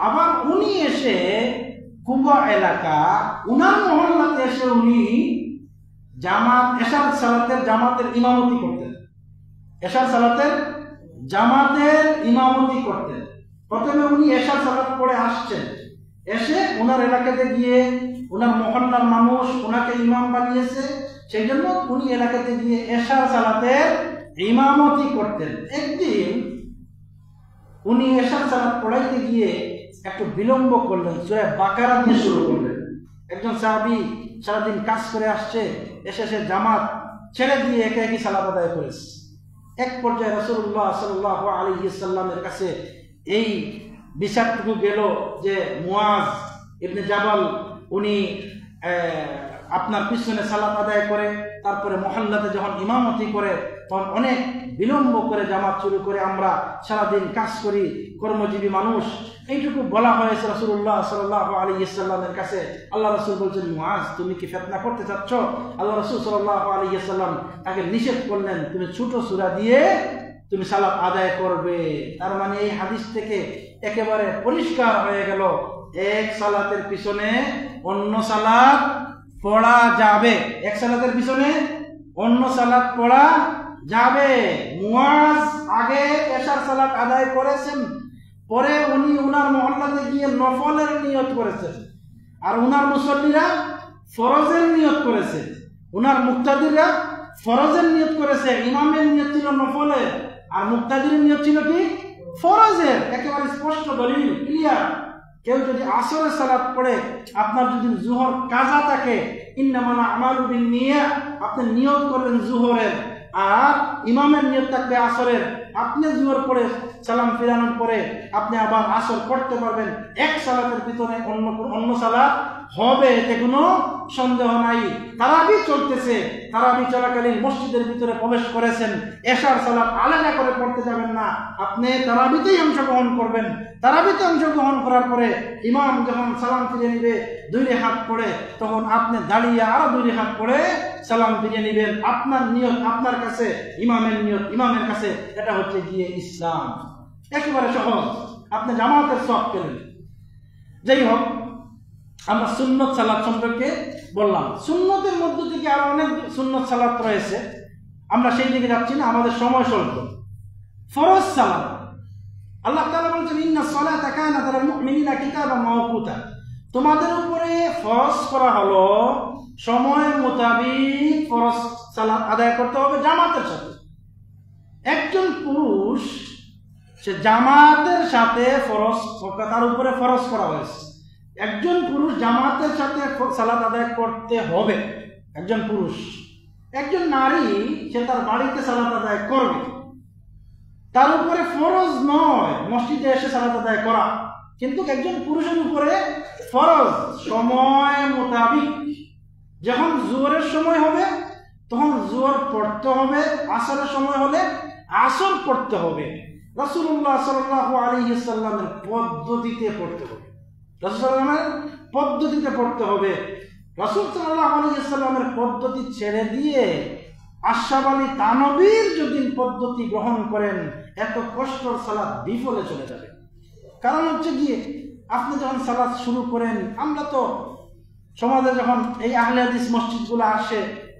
আবার উনি এসে কুবা এলাকা, উনার মহল্লাতে এসে উনি এশার সালাতের জামাতের ইমামতি করতেন। প্রথমে উনি এশার সালাত পড়ে আসছেন, এসে ওনার এলাকাতে গিয়ে ওনার মহল্লার মানুষ ওনাকে ইমাম বানিয়েছে, সেই জন্য উনি এলাকাতে গিয়ে এশার সালাতের ইমামতি করতেন। একদিন উনি এশার সালাত পড়াইতে গিয়ে একটু বিলম্ব করলেন, সূরা বাকারা দিয়ে শুরু করলেন। একজন সাহাবী সারাদিন কাজ করে আসছে, এসে সে জামাত ছেড়ে দিয়ে একে একই সালাত আদায় করেছে। এক পর্যায়ে রাসূলুল্লাহ সাল্লাল্লাহু আলাইহি ওয়াসাল্লামের কাছে এই বিচারটুকু গেল যে মুয়াজ ইবনে জাবাল উনি আপনার পিছনে সালাত আদায় করে, তারপরে মহল্লাতে যখন ইমামতি করে তখন অনেক বিলম্ব করে জামাত শুরু করে, আমরা সারাদিন কাজ করি, কর্মজীবী মানুষ। এইটুকু বলা হয়েছে রাসূলুল্লাহ সাল্লাল্লাহু আলাইহি ওয়াসাল্লামের কাছে। আল্লাহ রাসূল বলছেন, মুয়াজ তুমি কি ফিতনা করতে চাচ্ছ? আল্লাহ রাসূল সাল্লাল্লাহু আলাইহি ওয়াসাল্লাম তাকে নিষেধ করলেন, তুমি ছোট সূরা দিয়ে তুমি সালাত আদায় করবে। তার মানে এই হাদিস থেকে একেবারে পরিষ্কার হয়ে গেল, এক সালাতের পিছনে অন্য সালাত পড়া যাবে। এক সালাতের পিছনে অন্য সালাত পড়া যাবে। মুয়াজ আগে এশার সালাত আদায় করেছেন, পরে উনি উনার মহল্লাতে গিয়ে নফলের নিয়ত করেছেন, আর উনার মুসল্লিরা ফরজের নিয়ত করেছে, উনার মুক্তাদিররা ফরজের নিয়ত করেছে। ইমামের নিয়ত ছিল নফলের, আর মুক্তাদির নিয়ত ছিল কি ফরজের। একেবারে স্পষ্ট দলিল, ক্লিয়ার। কেউ যদি আসরের সালাত পড়ে, আপনার যদি জোহর কাজা থাকে, ইন্নামাল আমালু বিন্নিয়াত, আপনি নিয়ত করলেন জোহরের, আর ইমামের নিয়ত থাকবে আসরের, আপনি জোহর পড়ে সালাম ফিরানোর পরে আপনি আবার আসর পড়তে পারবেন। এক সালাতের ভিতরে অন্য সালাত হবে, এতে কোনো সন্দেহ নাই। তারাবি চলতেছে, তারাবি চলাকালীন মসজিদের ভিতরে প্রবেশ করেছেন, এশার সালাত আলাদা করে পড়তে যাবেন না, আপনি তারাবিতেই অংশগ্রহণ করবেন। তারাবিতে অংশগ্রহণ করার পরে ইমাম যখন সালাম ফিরিয়ে নিবে 2 রেখাত পড়ে, তখন আপনি দাঁড়িয়ে আরো 2 রেখাত পড়ে সালাম ফিরিয়ে নিবেন। আপনার নিয়ত আপনার কাছে, ইমামের নিয়ত ইমামের কাছে, এটা হচ্ছে গিয়ে ইসলাম। একেবারে সহজ, আপনি জামাতের সওয়াব পেলেন। যাই হোক, আমরা সুন্নত সালাত সম্পর্কে বললাম। সুন্নতের মধ্য থেকে আরো অনেক সুন্নত সালাত রয়েছে, আমরা সেই দিকে যাচ্ছি না, আমাদের সময় স্বল্প। ফরজ সালাত, আল্লাহ তাআলা বলেছেন ইন্নাস সালাতা কানাত আলাল মুমিনিনা কিতাবান মাওকুতা, তোমাদের উপরে ফরজ করা হলো সময় মোতাবেক ফরজ সালাত আদায় করতে হবে জামাতের সাথে। একজন পুরুষ সে জামাতের সাথে ফরজ, তার উপরে ফরজ করা হয়েছে, একজন পুরুষ জামাতের সাথে সালাত আদায় করতে হবে, একজন পুরুষ। একজন নারী সে তার বাড়িতে সালাত আদায় করবে, তার উপরে ফরজ নয় মসজিদে এসে সালাত আদায় করা, কিন্তু একজন পুরুষের উপরে ফরজ সময় মোতাবিক। যখন জোহরের সময় হবে তখন জোহর পড়তে হবে, আসরের সময় হলে আসর পড়তে হবে, রাসূলুল্লাহ সাল্লাল্লাহু আলাইহি সাল্লামের পদ্ধতিতে পড়তে হবে, রাসূল সাল্লামের পদ্ধতিতে পড়তে হবে। রাসূল সাল্লাল্লাহু আলাইহি সাল্লামের পদ্ধতি ছেড়ে দিয়ে আশরাফ আলী থানভীর যদি পদ্ধতি গ্রহণ করেন, এত কষ্টর সালাত বিফলে চলে যাবে। কারণ হচ্ছে গিয়ে আপনি যখন সালাত শুরু করেন, আমরা তো সমাজে যখন এই আহলে হাদিস মসজিদগুলো আসে,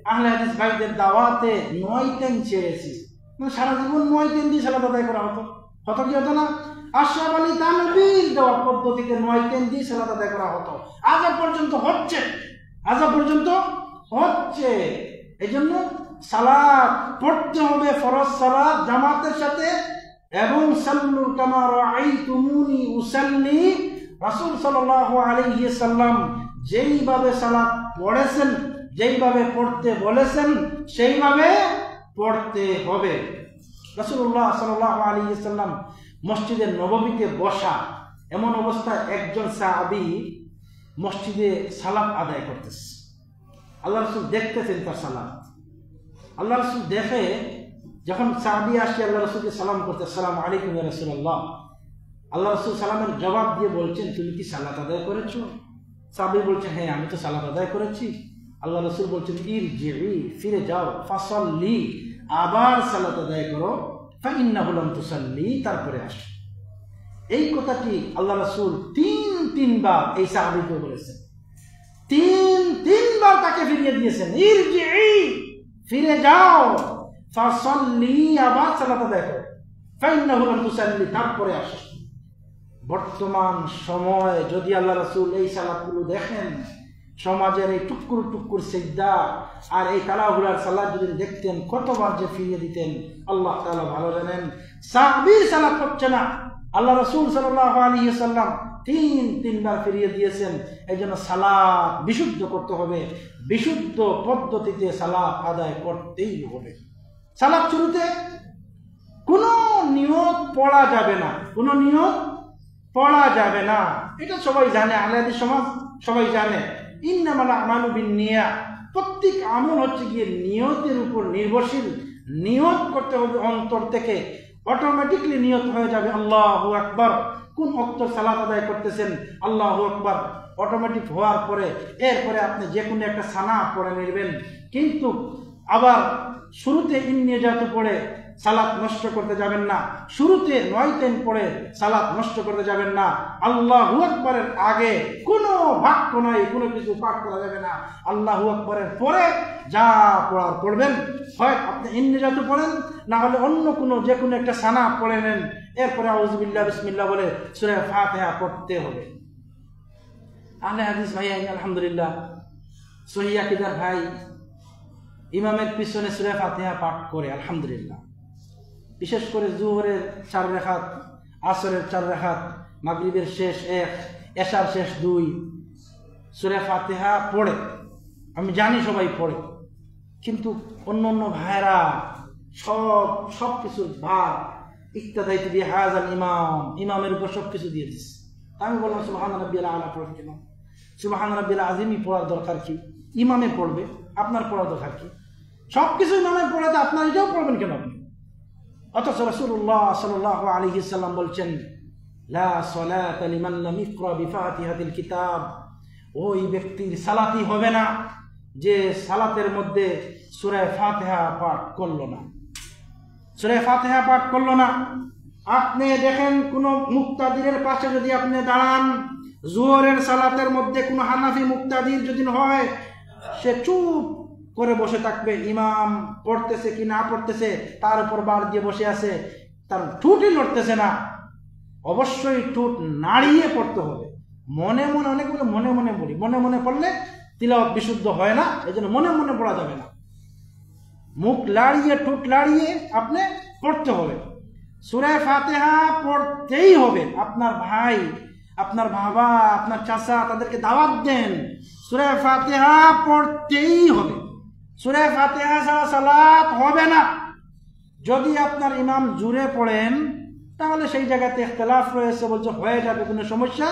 আহলে হাদিস ভাইদের দাওয়াতে 9 টাইম ছেড়েছি, মানে সারা জীবন 9 টাইম দিয়ে সালাত আদায় করা হতো কি হতো না? আশরাফ আলী থানভীর দেওয়া পদ্ধতিতে 9 টাইম দিয়ে সালাত আদায় করা হতো। আজ পর্যন্ত হচ্ছে, এই জন্য সালাত পড়তে হবে, ফরজ সালাত জামাতের সাথে। এবং সাল্লু কামা রাআইতুমুনি উসাল্লি, রাসূল সাল্লাল্লাহু আলাইহি সাল্লাম যেইভাবে সালাত পড়েছেন, যেইভাবে পড়তে বলেছেন, সেইভাবে পড়তে হবে। রাসূলুল্লাহ সাল্লাল্লাহু আলাইহি সাল্লাম মসজিদে নববীতে বসা, এমন অবস্থায় একজন সাহাবী মসজিদে সালাত আদায় করতেছে, আল্লাহ রাসূল দেখতেছেন তার সালাত। আল্লাহ রাসূল দেখে যখন সাহাবী আসে আল্লাহ রাসূলকে সালাম করতে, আসসালামু আলাইকুম ইয়া রাসূলুল্লাহ, আল্লাহ রাসূল সালামের জবাব দিয়ে বলছেন, তুমি কি সালাত আদায় করেছো? সাহাবী বলছে, হ্যাঁ আমি তো সালাত আদায় করেছি। আল্লাহ রাসূল বলছেন, ইরজিই, ফিরে যাও, ফাসাল্লি, আবার সালাত আদায় করো, ফাইন্নাহু লাম তুসাল্লি, তারপরে আসো। এই কথাটি আল্লাহ রাসূল 3বার এই সাহাবীকে বলেছেন, 3বার তাকে ফিরিয়ে দিয়েছেন, ইরজিই, ফিরে যাও, ফাসাল্লি, আবার সালাত আদায় করো, ফাইন্নাহু লাম তুসাল্লি, তারপরে আসো। বর্তমান সময় যদি আল্লাহ রাসূল এই সালাতগুলো দেখেন, সমাজের এই টুকুর সিজদা আর এই তাড়াহুড়ার সালাত যদি দেখতেন, কতবার যে ফিরিয়ে দিতেন আল্লাহ তাআলা ভালো জানেন। সাহাবীর সালাত হচ্ছে না, আল্লাহ রাসূল সাল্লাল্লাহু আলাইহি সাল্লাম 3বার ফিরিয়ে দিয়েছেন। এই জন্য সালাত বিশুদ্ধ করতে হবে, বিশুদ্ধ পদ্ধতিতে সালাত আদায় করতেই হবে। সালাত শুরুতে কোনো নিয়ত পড়া যাবে না, কোনো নিয়ত পড়া যাবে না, এটা সবাই জানে, আহলে হাদিস সমাজ সবাই জানে। ইন্নামাল আমালু বিন্নিয়াত, প্রত্যেক আমল হচ্ছে গিয়ে নিয়তের উপর নির্ভরশীল। নিয়ত করতে হবে অন্তর থেকে, অটোমেটিকলি নিয়ত হয়ে যাবে আল্লাহু আকবার। কোন ওয়াক্তের সালাত আদায় করতেছেন, আল্লাহু আকবার অটোমেটিক হওয়ার পরে এরপরে আপনি যে কোনো একটা সানা পড়ে নেবেন। কিন্তু আবার শুরুতে ইন্নিয়াত পড়ে সালাত নষ্ট করতে যাবেন না, শুরুতে 9 টাইম পড়ে সালাত নষ্ট করতে যাবেন না। আল্লাহু আকবারের আগে কোনো বাক্য নাই, কোনো কিছু পাঠ করা যাবে না। আল্লাহু আকবারের পরে যা পড়ার পড়বেন, হয় আপনি ইন্নিয়াত পড়েন, না হলে অন্য কোনো যে কোনো একটা সানা পড়ে নেন, এরপরে আউযুবিল্লাহ বিসমিল্লাহ বলে সূরা ফাতিহা পড়তে হবে। আহলে হাদিস ভাই আলহামদুলিল্লাহ, সহিহ আকীদার ভাই ইমামের পিছনে সূরা ফাতিহা পাঠ করে আলহামদুলিল্লাহ। বিশেষ করে জোহরের 4 রাকাত, আসরের 4 রাকাত, মাগরিবের শেষ 1, এশার শেষ 2 সূরা ফাতিহা পড়ে। আমি জানি সবাই পড়ে, কিন্তু অন্য ভাইরা সব কিছুর ভার ইক্তাদাইতু বিহাযাল ইমাম, ইমামের উপর সবকিছু দিয়ে দিস। আমি বললাম সুবহান রাব্বিয়াল আলা পড়েন কেন? সুবহান রাব্বিয়াল আযীমই পড়ার দরকার কি? ইমামে পড়বে, আপনার পড়ার দরকার কি? সবকিছু ইমামে পড়ে তো আপনার এটাও পড়বেন কেন আপনি? অথচ রাসূলুল্লাহ সাল্লাল্লাহু আলাইহি সাল্লাম বলছেন, লা সালাতা লিমান লাম ইকরা বিফাতিহাতিল কিতাব, ওই ব্যক্তির সালাতই হবে না যে সালাতের মধ্যে সূরা ফাতিহা পাঠ করলো না। সূরা ফাতিহা পাঠ করলো না। আপনি দেখেন কোন মুক্তাদিরের পাশে যদি আপনি দাঁড়ান, জোহরের সালাতের মধ্যে কোন হানাফি মুক্তাদির যদি হয়, সে চুপ করে বসে থাকবে, ইমাম পড়তেছে কি না পড়তেছে তার উপর বার দিয়ে বসে আছে, তার ঠোঁটই লড়তেছে না। অবশ্যই ঠোঁট নাড়িয়ে পড়তে হবে। মনে মনে, অনেক বলে মনে মনে বলি, মনে মনে পড়লে তিলাওয়াত বিশুদ্ধ হয় না, এই জন্য মনে মনে পড়া যাবে না। মুখ লাড়িয়ে ঠোঁট লাড়িয়ে আপনি পড়তে হবে। সূরা ফাতিহা পড়তেই হবে। আপনার ভাই, আপনার বাবা, আপনার চাচা, তাদেরকে দাওয়াত দেন, সূরা ফাতিহা পড়তেই হবে। সূরা ফাতিহা ছাড়া সালাত হবে না। যদি আপনার ইমাম জুড়ে পড়েন তাহলে সেই জায়গাতে ইখতিলাফ রয়েছে, বলছে হয়ে যাবে, কোনো সমস্যা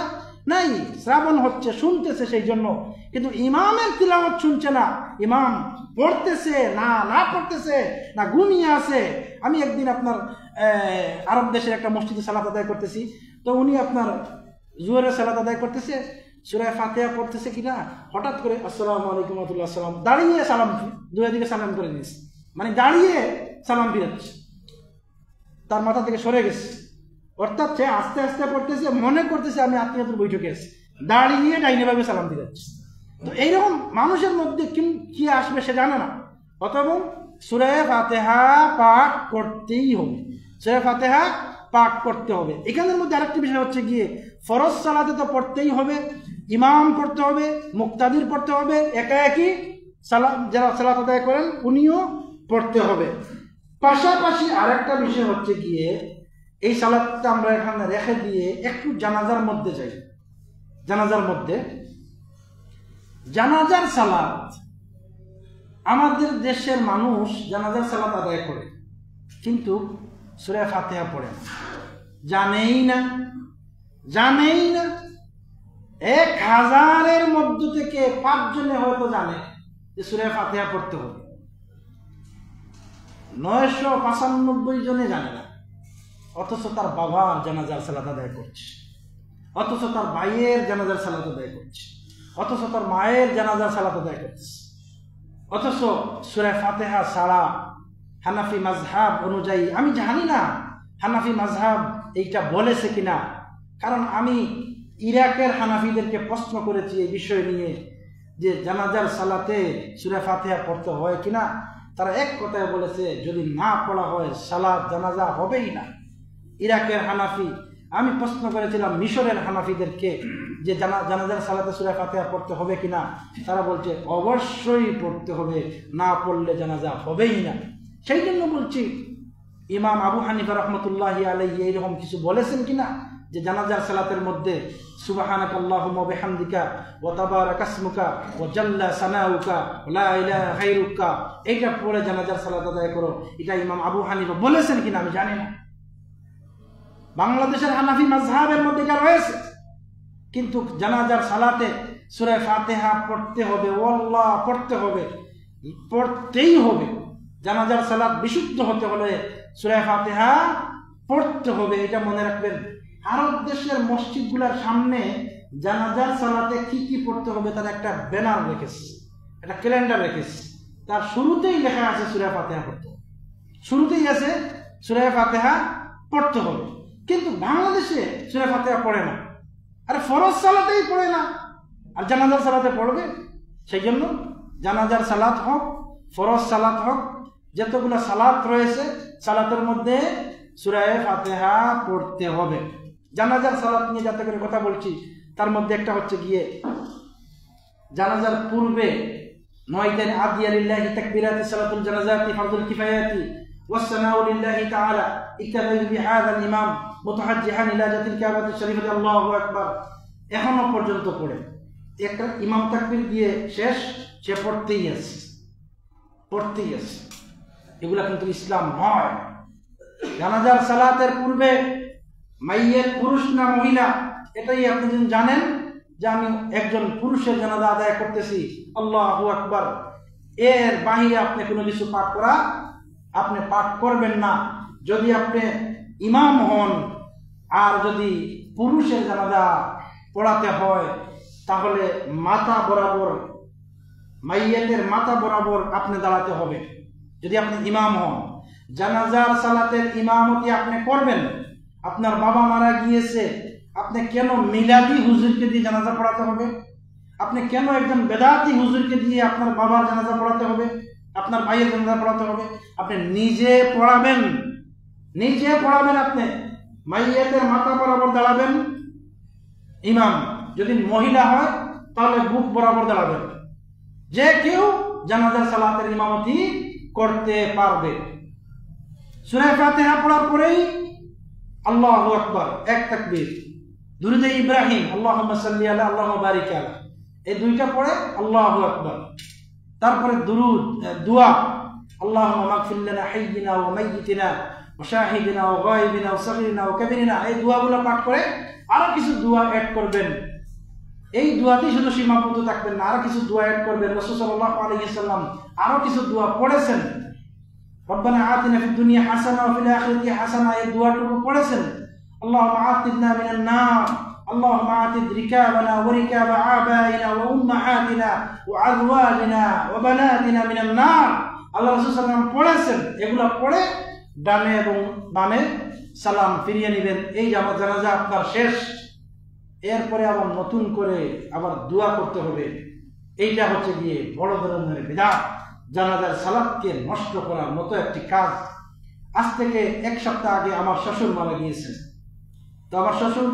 নাই, শ্রাবণ হচ্ছে, শুনতেছে সেই জন্য। কিন্তু ইমামের তিলাওয়াত শুনছে না, ইমাম পড়তেছে না পড়তেছে না ঘুমিয়ে আছে। আমি একদিন আপনার আরব দেশের একটা মসজিদে সালাত আদায় করতেছি, তো উনি আপনার জোহরের সালাত আদায় করতেছে, সূরা ফাতিহা পড়তেছে কিনা, হঠাৎ করে আসসালামু আলাইকুম ওয়া রাহমাতুল্লাহ সালাম, দাঁড়িয়ে সালাম, দুই দিকে সালাম করে দিয়েছে, মানে দাঁড়িয়ে সালাম ফিরাচ্ছে, তার মাথা থেকে সরে গেছে। অর্থাৎ সে আস্তে আস্তে পড়তেছে, মনে করতেছে আমি আত্মীয়তার বৈঠকে আছি, দাঁড়িয়ে ডাইনে ভাবে সালাম দিয়ে যাচ্ছে। তো এইরকম মানুষের মধ্যে কি আসবে সে জানে না। অতএব সূরা ফাতিহা পাঠ করতেই হবে, সূরা ফাতিহা পাঠ করতে হবে। এখানের মধ্যে আরেকটি বিষয় হচ্ছে গিয়ে, ফরজ সালাতে তো পড়তেই হবে, ইমাম পড়তে হবে, মুক্তাদির পড়তে হবে, একা একই যারা সালাত আদায় করেন উনিও পড়তে হবে। পাশাপাশি আরেকটা বিষয় হচ্ছে গিয়ে, এই সালাতটা আমরা এখানে রেখে দিয়ে একটু জানাজার মধ্যে যাই। জানাজার সালাত, আমাদের দেশের মানুষ জানাজার সালাত আদায় করে কিন্তু সূরা ফাতিহা পড়ে না, জানেই না। 1000-এর মধ্য থেকে 5 জনে হয়তো জানে যে সূরা ফাতিহা পড়তে হবে, 995 জনে জানে না। অথচ তার বাবার জানাজার সালাত আদায় করছে, অথচ তার ভাইয়ের জানাজার সালাত আদায় করছে, অথচ তার মায়ের জানাজার সালাত আদায় করছে। অথচ সূরা ফাতিহা ছাড়া হানাফি মাযহাব অনুযায়ী, আমি জানি না হানাফি মাযহাব এইটা বলেছে কিনা, কারণ আমি ইরাকের হানাফিদেরকে প্রশ্ন করেছি এই বিষয় নিয়ে যে জানাজার সালাতে সূরা ফাতিহা পড়তে হয় কিনা। তারা এক কথায় বলেছে যদি না পড়া হয় সালাত জানাজা হবেই না। ইরাকের হানাফি, আমি প্রশ্ন করেছিলাম মিশরের হানাফিদেরকে যে জানাজার সালাতে সূরা ফাতিহা পড়তে হবে কিনা, তারা বলছে অবশ্যই পড়তে হবে, না পড়লে জানাজা হবেই না। সেই জন্য বলছি ইমাম আবু হানিফা রাহমাতুল্লাহি আলাইহি এরকম কিছু বলেছেন কিনা যে জানাজার সালাতের মধ্যে সুবহানাকাল্লাহুম্মা ওয়া বিহামদিকা ওয়া তাবারাকা ইসমুকা ওয়া জাল্লা সানাউকা ওয়া লা ইলাহা গায়রুকা, এইটা পড়ে জানাজার সালাত আদায় করো, এটা ইমাম আবু হানিফা বলেছেন কিনা আমি জানি না। বাংলাদেশের হানাফি মাযহাবের মধ্যে এটা রয়েছে, কিন্তু জানাজার সালাতে সূরা ফাতিহা পড়তে হবে, ওয়াল্লাহ পড়তে হবে, পড়তেই হবে। জানাজার সালাত বিশুদ্ধ হতে হলে সূরা ফাতিহা পড়তে হবে, এটা মনে রাখবেন। আরব দেশের মসজিদগুলোর সামনে জানাজার সালাতে কি কি পড়তে হবে তার একটা ব্যানার রেখেছে, একটা ক্যালেন্ডার রেখেছে, তার শুরুতেই লেখা আছে সূরা ফাতিহা পড়তে হবে, শুরুতেই আছে সূরা ফাতিহা পড়তে হবে। কিন্তু বাংলাদেশে সূরা ফাতিহা পড়ে না, আরে ফরজ সালাতেই পড়ে না, আর জানাজার সালাতে পড়বে। সেই জন্য জানাজার সালাত হোক, ফরজ সালাত হোক, যতগুলো সালাত রয়েছে সালাতের মধ্যে সূরা ফাতিহা পড়তে হবে। জানাজার সালাত নিয়ে যাতে করে কথা বলছি, তার মধ্যে একটা হচ্ছে গিয়ে জানাজার পূর্বে 9 দিন আদিয়া লিল্লাহি তাকবীরাতি সালাতুল জানাজাতি ফারদুল কিফায়াতি ওয়াসসানাউ লিল্লাহি তাআলা ইক্তাদাইতু বিহাযাল ইমাম মুতাহাজ্জিহান ইলা জাতিল কাবাতি শরীফাতি আল্লাহু আকবার, এখনো পর্যন্ত পড়ে। একটা ইমাম তাকবীর দিয়ে শেষ, সে পড়তেই আছে। এগুলা কিন্তু ইসলাম নয়। জানাজার সালাতের পূর্বে মাইয়ের পুরুষ না মহিলা এটাই আপনি যদি জানেন যে আমি একজন পুরুষের জানাজা আদায় করতেছি, আল্লাহু আকবার, এর বাহিরে আপনি কোনো কিছু পাঠ করা আপনি পাঠ করবেন না। যদি আপনি ইমাম হন আর যদি পুরুষের জানাজা পড়াতে হয় তাহলে মাথা বরাবর, মাইয়েতের মাথা বরাবর আপনি দাঁড়াতে হবে। যদি আপনি ইমাম হন, জানাজার সালাতের ইমামতি আপনি করবেন। আপনার বাবা মারা গিয়েছে, আপনি কেন মিলাদি হুজুরকে দিয়ে জানাজা পড়াতে হবে? আপনি কেন একজন বেদাতি হুজুরকে দিয়ে আপনার বাবার জানাজা পড়াতে হবে, আপনার ভাইয়ের জানাজা পড়াতে হবে? আপনি নিজে পড়াবেন, নিজে পড়াবেন। আপনি মাইয়াতের মাথা বরাবর দাঁড়াবেন ইমাম। যদি মহিলা হয় তাহলে বুক বরাবর দাঁড়াবেন। যে কেউ জানাজার সালাতের ইমামতি করতে পারবে। সূরা ফাতিহা পড়ার পরেই আল্লাহু আকবার, এক তাকবীর, দুরূদে ইব্রাহিম আল্লাহুম্মা সাল্লি আলা আল্লাহুম্মা বারিক আলা, এই দুইটা পড়ে আল্লাহু আকবার। তারপরে দুরুদ, দোয়া, আল্লাহুম্মা মাগফির লানা হাইয়িনা ওয়া মাইয়িতিনা ওয়া শাহিদিনা ওয়া গায়বিনা ওয়া সগীরিনা ওয়া কাবীরিনা, এই দোয়াগুলো পাঠ করে আরো কিছু দোয়া অ্যাড করবেন। এই দোয়াতেই শুধু সীমাবদ্ধ থাকবেন না, আরো কিছু দোয়া অ্যাড করবেন। রাসূল সাল্লাল্লাহু আলাইহি ওয়াসাল্লাম আরো কিছু দোয়া পড়েছেন। রব্বানা আতিনা ফিদ দুনিয়া হাসানা ওয়া ফিল আখিরাতি হাসানা, এই দোয়াটুকু পড়েছেন। আল্লাহুম্মা আতিনা মিনান নার, আল্লাহুম্মা আতিদ রিকাবানা ওয়া রিকাবা আবাইনা ওয়া উম্মাহাতিনা ওয়া আযওয়াজিনা ওয়া বানাতিনা মিনান নার, আল্লাহ রাসূল সাল্লাল্লাহু আলাইহি ওয়াসাল্লাম পড়েছেন। এগুলা পড়ে ডানে এবং বামে সালাম ফিরিয়ে নেবেন। এই জানাজা আপনার শেষ। এরপরে আবার নতুন করে আবার দোয়া করতে হবে। এইটা হচ্ছে গিয়ে বড় ধরনের বিদআত, জানাজার সালাতকে নষ্ট করার মতো একটি কাজ। আজ থেকে এক সপ্তাহ আগে আমার শ্বশুর মারা গিয়েছেন। তো আমার শ্বশুর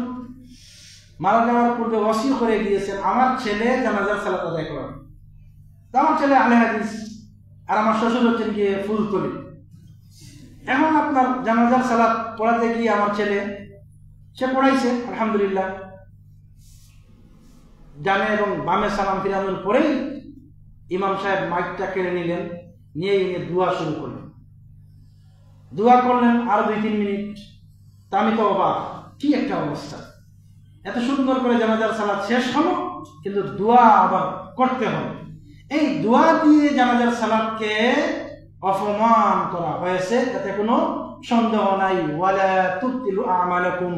মারা যাওয়ার পূর্বে ওয়াসিয়ত করে গিয়েছেন আমার ছেলে জানাজার সালাত আদায় করার। তো আমার ছেলে আহলে হাদিস আর আমার শ্বশুর হচ্ছেন গিয়ে ফুলতলি। এখন আপনার জানাজার সালাত পড়াতে গিয়ে আমার ছেলে সে পড়াইছে আলহামদুলিল্লাহ, ডানে এবং বামে সালাম ফিরানোর পরেই ইমাম সাহেব মাইকটা কেড়ে নিলেন, নিয়ে দোয়া শুরু করলেন। দোয়া করলেন আরো 2-3 মিনিট। তা আমি তো অবাক, কি একটা অবস্থা! এত সুন্দর করে জানাজার সালাত শেষ হলো, কিন্তু দোয়া আবার করতে হবে। এই দোয়া দিয়ে জানাজার সালাতকে অপমান করা হয়েছে, তাতে কোনো সন্দেহ নাই। ওয়ালা তুবতিলু আমালাকুম,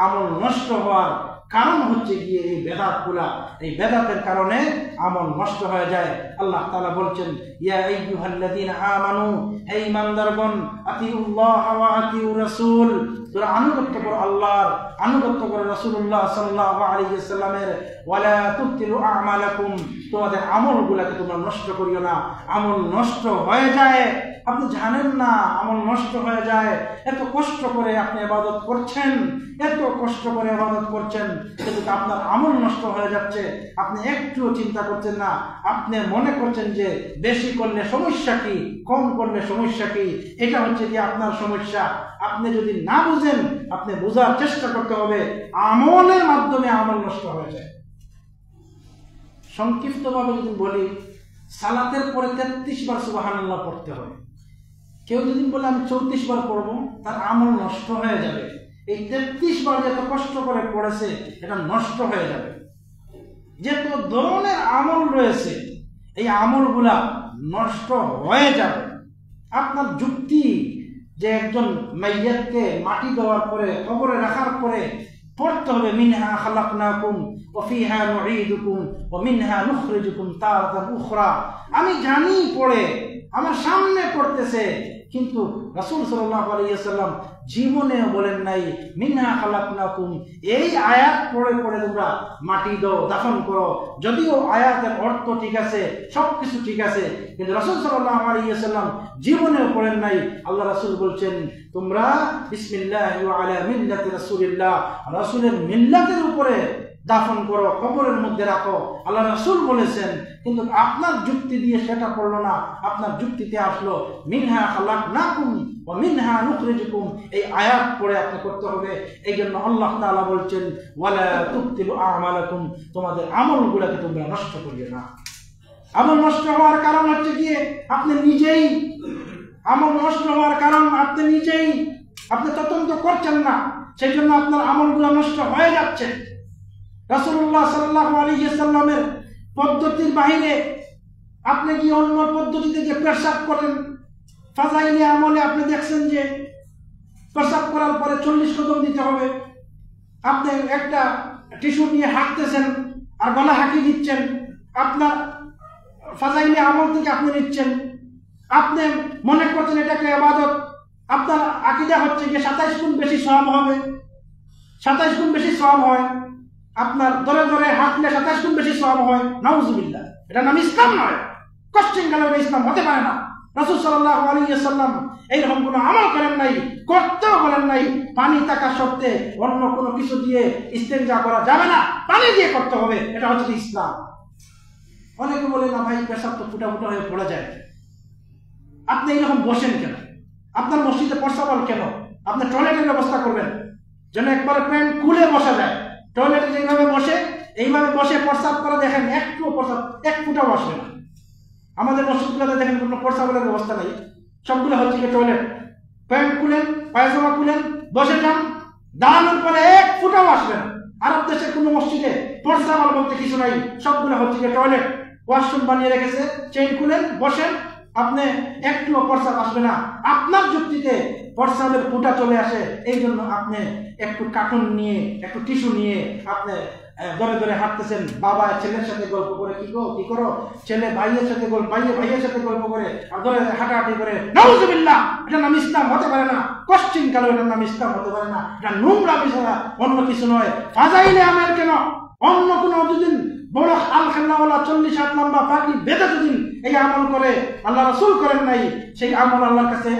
আমল নষ্ট হওয়ার কারণ হচ্ছে গিয়ে এই বেদাতগুলা। এই বেদাতের কারণে আমল নষ্ট হয়ে যায়। আল্লাহ তাআলা বলছেন, ইয়া আইয়ুহাল্লাযীনা আমানু, হে ঈমানদারগণ, আতিউল্লাহ ওয়া আতিউর রাসূল, তোমরা আনুগত্য করো আল্লাহর, আনুগত্য করো রাসূলুল্লাহ সাল্লাল্লাহু আলাইহি ওয়াসাল্লামের। ওয়ালা তুবতিলু আমালাকুম, তোমাদের আমলগুলোকে তোমরা নষ্ট করিও না। আমল নষ্ট হয়ে যায়, আপনি জানেন না আমল নষ্ট হয়ে যায়। এত কষ্ট করে আপনি ইবাদত করছেন, এত কষ্ট করে ইবাদত করছেন, কিন্তু আপনার আমল নষ্ট হয়ে যাচ্ছে। আপনি একটু চিন্তা করছেন না, আপনি মনে করছেন যে বেশি করলে সমস্যা কি, কম করলে সমস্যা কি, এটা হচ্ছে কি আপনার সমস্যা। আপনি যদি না বুঝেন, আপনি বোঝার চেষ্টা করতে হবে। আমলের মাধ্যমে আমল নষ্ট হয়ে যায়। সংক্ষিপ্তভাবে যদি বলি, সালাতের পরে 33 বার সুবহানাল্লাহ পড়তে হয়। কেউ যদি বলে আমি 34 বার পড়বো, তার আমল নষ্ট হয়ে যাবে। এই 33 বার যত কষ্ট করে পড়েছে, এটা নষ্ট হয়ে যাবে। যত ধরনের আমল রয়েছে, এই আমলগুলা নষ্ট হয়ে যাবে। আপনার যুক্তি যে একজন মাইয়াতকে মাটি দেওয়ার পরে, কবরে রাখার পরে পড়তে হবে মিনহা খালাকনাকুম ওয়া ফিহা নুঈদুকুম ওয়া মিনহা নুখরিজুকুম তারাতান উখরা, আমি জানি পড়ে, আমার সামনে পড়তেছে, কিন্তু রাসূল সাল্লাল্লাহু আলাইহি ওয়াসাল্লাম জীবনেও বলেন নাই মিনহা খালাকনাকুম। এই আয়াত পড়ে পড়ে তোমরা মাটি দাও, দাফন করো। যদিও আয়াতের অর্থ ঠিক আছে, সবকিছু ঠিক আছে, কিন্তু রাসূল সাল্লাল্লাহু আলাইহি ওয়াসাল্লাম জীবনেও পড়েন নাই। আল্লাহ রাসূল বলছেন তোমরা বিসমিল্লাহি ওয়া আলা মিল্লাতি রাসূলিল্লাহ, রাসূলের মিল্লাতের উপরে দাফন করো, কবরের মধ্যে রাখো, আল্লাহ রাসূল বলেছেন। কিন্তু আপনার যুক্তি দিয়ে সেটা পড়লো না, আপনার যুক্তিতে আসলো মিনহা খালাকনাকুম ওয়া মিনহা নুখরিজুকুম। এই আয়াত পড়ে আপনি করতে হবে। এই জন্য আল্লাহ তাআলা বলছেন ওয়ালা তুবতিলু আমালাকুম, তোমাদের আমলগুলোকে তোমরা নষ্ট করিও না। আমল নষ্ট হওয়ার কারণ হচ্ছে গিয়ে আপনি নিজেই, আমল নষ্ট হওয়ার কারণ আপনি নিজেই। আপনি তদন্ত করছেন না, সেই জন্য আপনার আমলগুলো নষ্ট হয়ে যাচ্ছে। রাসূলুল্লাহ সাল্লাল্লাহু আলাইহি ওয়াসাল্লামের পদ্ধতির বাইরে আপনি কি অন্য পদ্ধতিতে যে পেশাব করেন, ফাজাইলে আমলে আপনি দেখছেন যে পেশাব করার পরে 40 কদম দিতে হবে। আপনি একটা টিস্যু নিয়ে হাঁটতেছেন আর গলা হাঁকিয়ে দিচ্ছেন, আপনার ফাজাইলে আমল থেকে আপনি নিচ্ছেন। আপনি মনে করছেন এটাকে ইবাদত, আপনার আকীদা হচ্ছে যে 27 গুণ বেশি সওয়াব হবে, 27 গুণ বেশি সওয়াব হয়। আপনার ধরে ধরে হাঁটলে 27 গুণ বেশি সওয়াব হয়। নাউজুবিল্লাহ, এটা নাম ইসলাম নয়, কোশ্চেন কালামে ইসলাম হতে পারে না। রাসূল সাল্লাল্লাহু আলাইহি ওয়াসাল্লাম এইরকম কোনো আমল করেন নাই, করতেও বলেন নাই। পানি থাকা সত্ত্বে অন্য কোনো কিছু দিয়ে ইস্তেঞ্জা করা যাবে না, পানি দিয়ে করতে হবে, এটা হচ্ছে ইসলাম। অনেকে বলে না ভাই পেশাব তো ফুটা ফুটা হয়ে পড়ে যায়। আপনি এইরকম বসেন কেন? আপনার মসজিদে প্রস্রাবল কেন? আপনি টয়লেটের ব্যবস্থা করবেন যেন একবারে প্যান্ট খুলে বসা যায়। টয়লেটে যেভাবে বসে এইভাবে বসে প্রস্রাব করে দেখেন, একটু প্রস্রাব এক ফুটাও আসবে না। আমাদের মসজিদগুলোতে দেখেন কোনো প্রস্রাবের ব্যবস্থা নেই, সবগুলো হচ্ছে কি টয়লেট। প্যান্ট খুলেন, পায়জামা খুলেন, বসে যান, দাঁড়ানোর পরে এক ফুটাও আসবে না। আরব দেশের কোনো মসজিদে প্রস্রাবল বলতে কিছু নাই, সবগুলো হচ্ছে কি টয়লেট। ওয়াশরুম বানিয়ে রেখেছে, চেইন খুলেন, বসেন, আপনি একটুও প্রস্রাব আসবে না। আপনার যুক্তিতে প্রস্রাবের ফুটা চলে আসে, এই জন্য আপনি একটু কার্টুন নিয়ে, একটু টিস্যু নিয়ে আপনি ধরে ধরে হাঁটতেছেন। বাবা ছেলের সাথে গল্প করে, কি করো, ছেলে ভাইয়ের সাথে ভাইয়ের সাথে গল্প করে আর ধরে হাঁটাহাঁটি করে। নাউজুবিল্লাহ, এটা নাম ইসলাম হতে পারে না। কোশ্চিন কালো এটার নাম ইসলাম হতে পারে না। এটা নোংরা বিষয়, অন্য কিছু নয়। ফাজাইলে আমল কেন? অন্য কোনো দুদিন বড় আল খান্নাওয়ালা 40 হাত লম্বা পাগড়ি বেঁধে দুদিন এই আমল করে, আল্লাহ রাসূল করেন নাই, সেই আমল আল্লাহর কাছে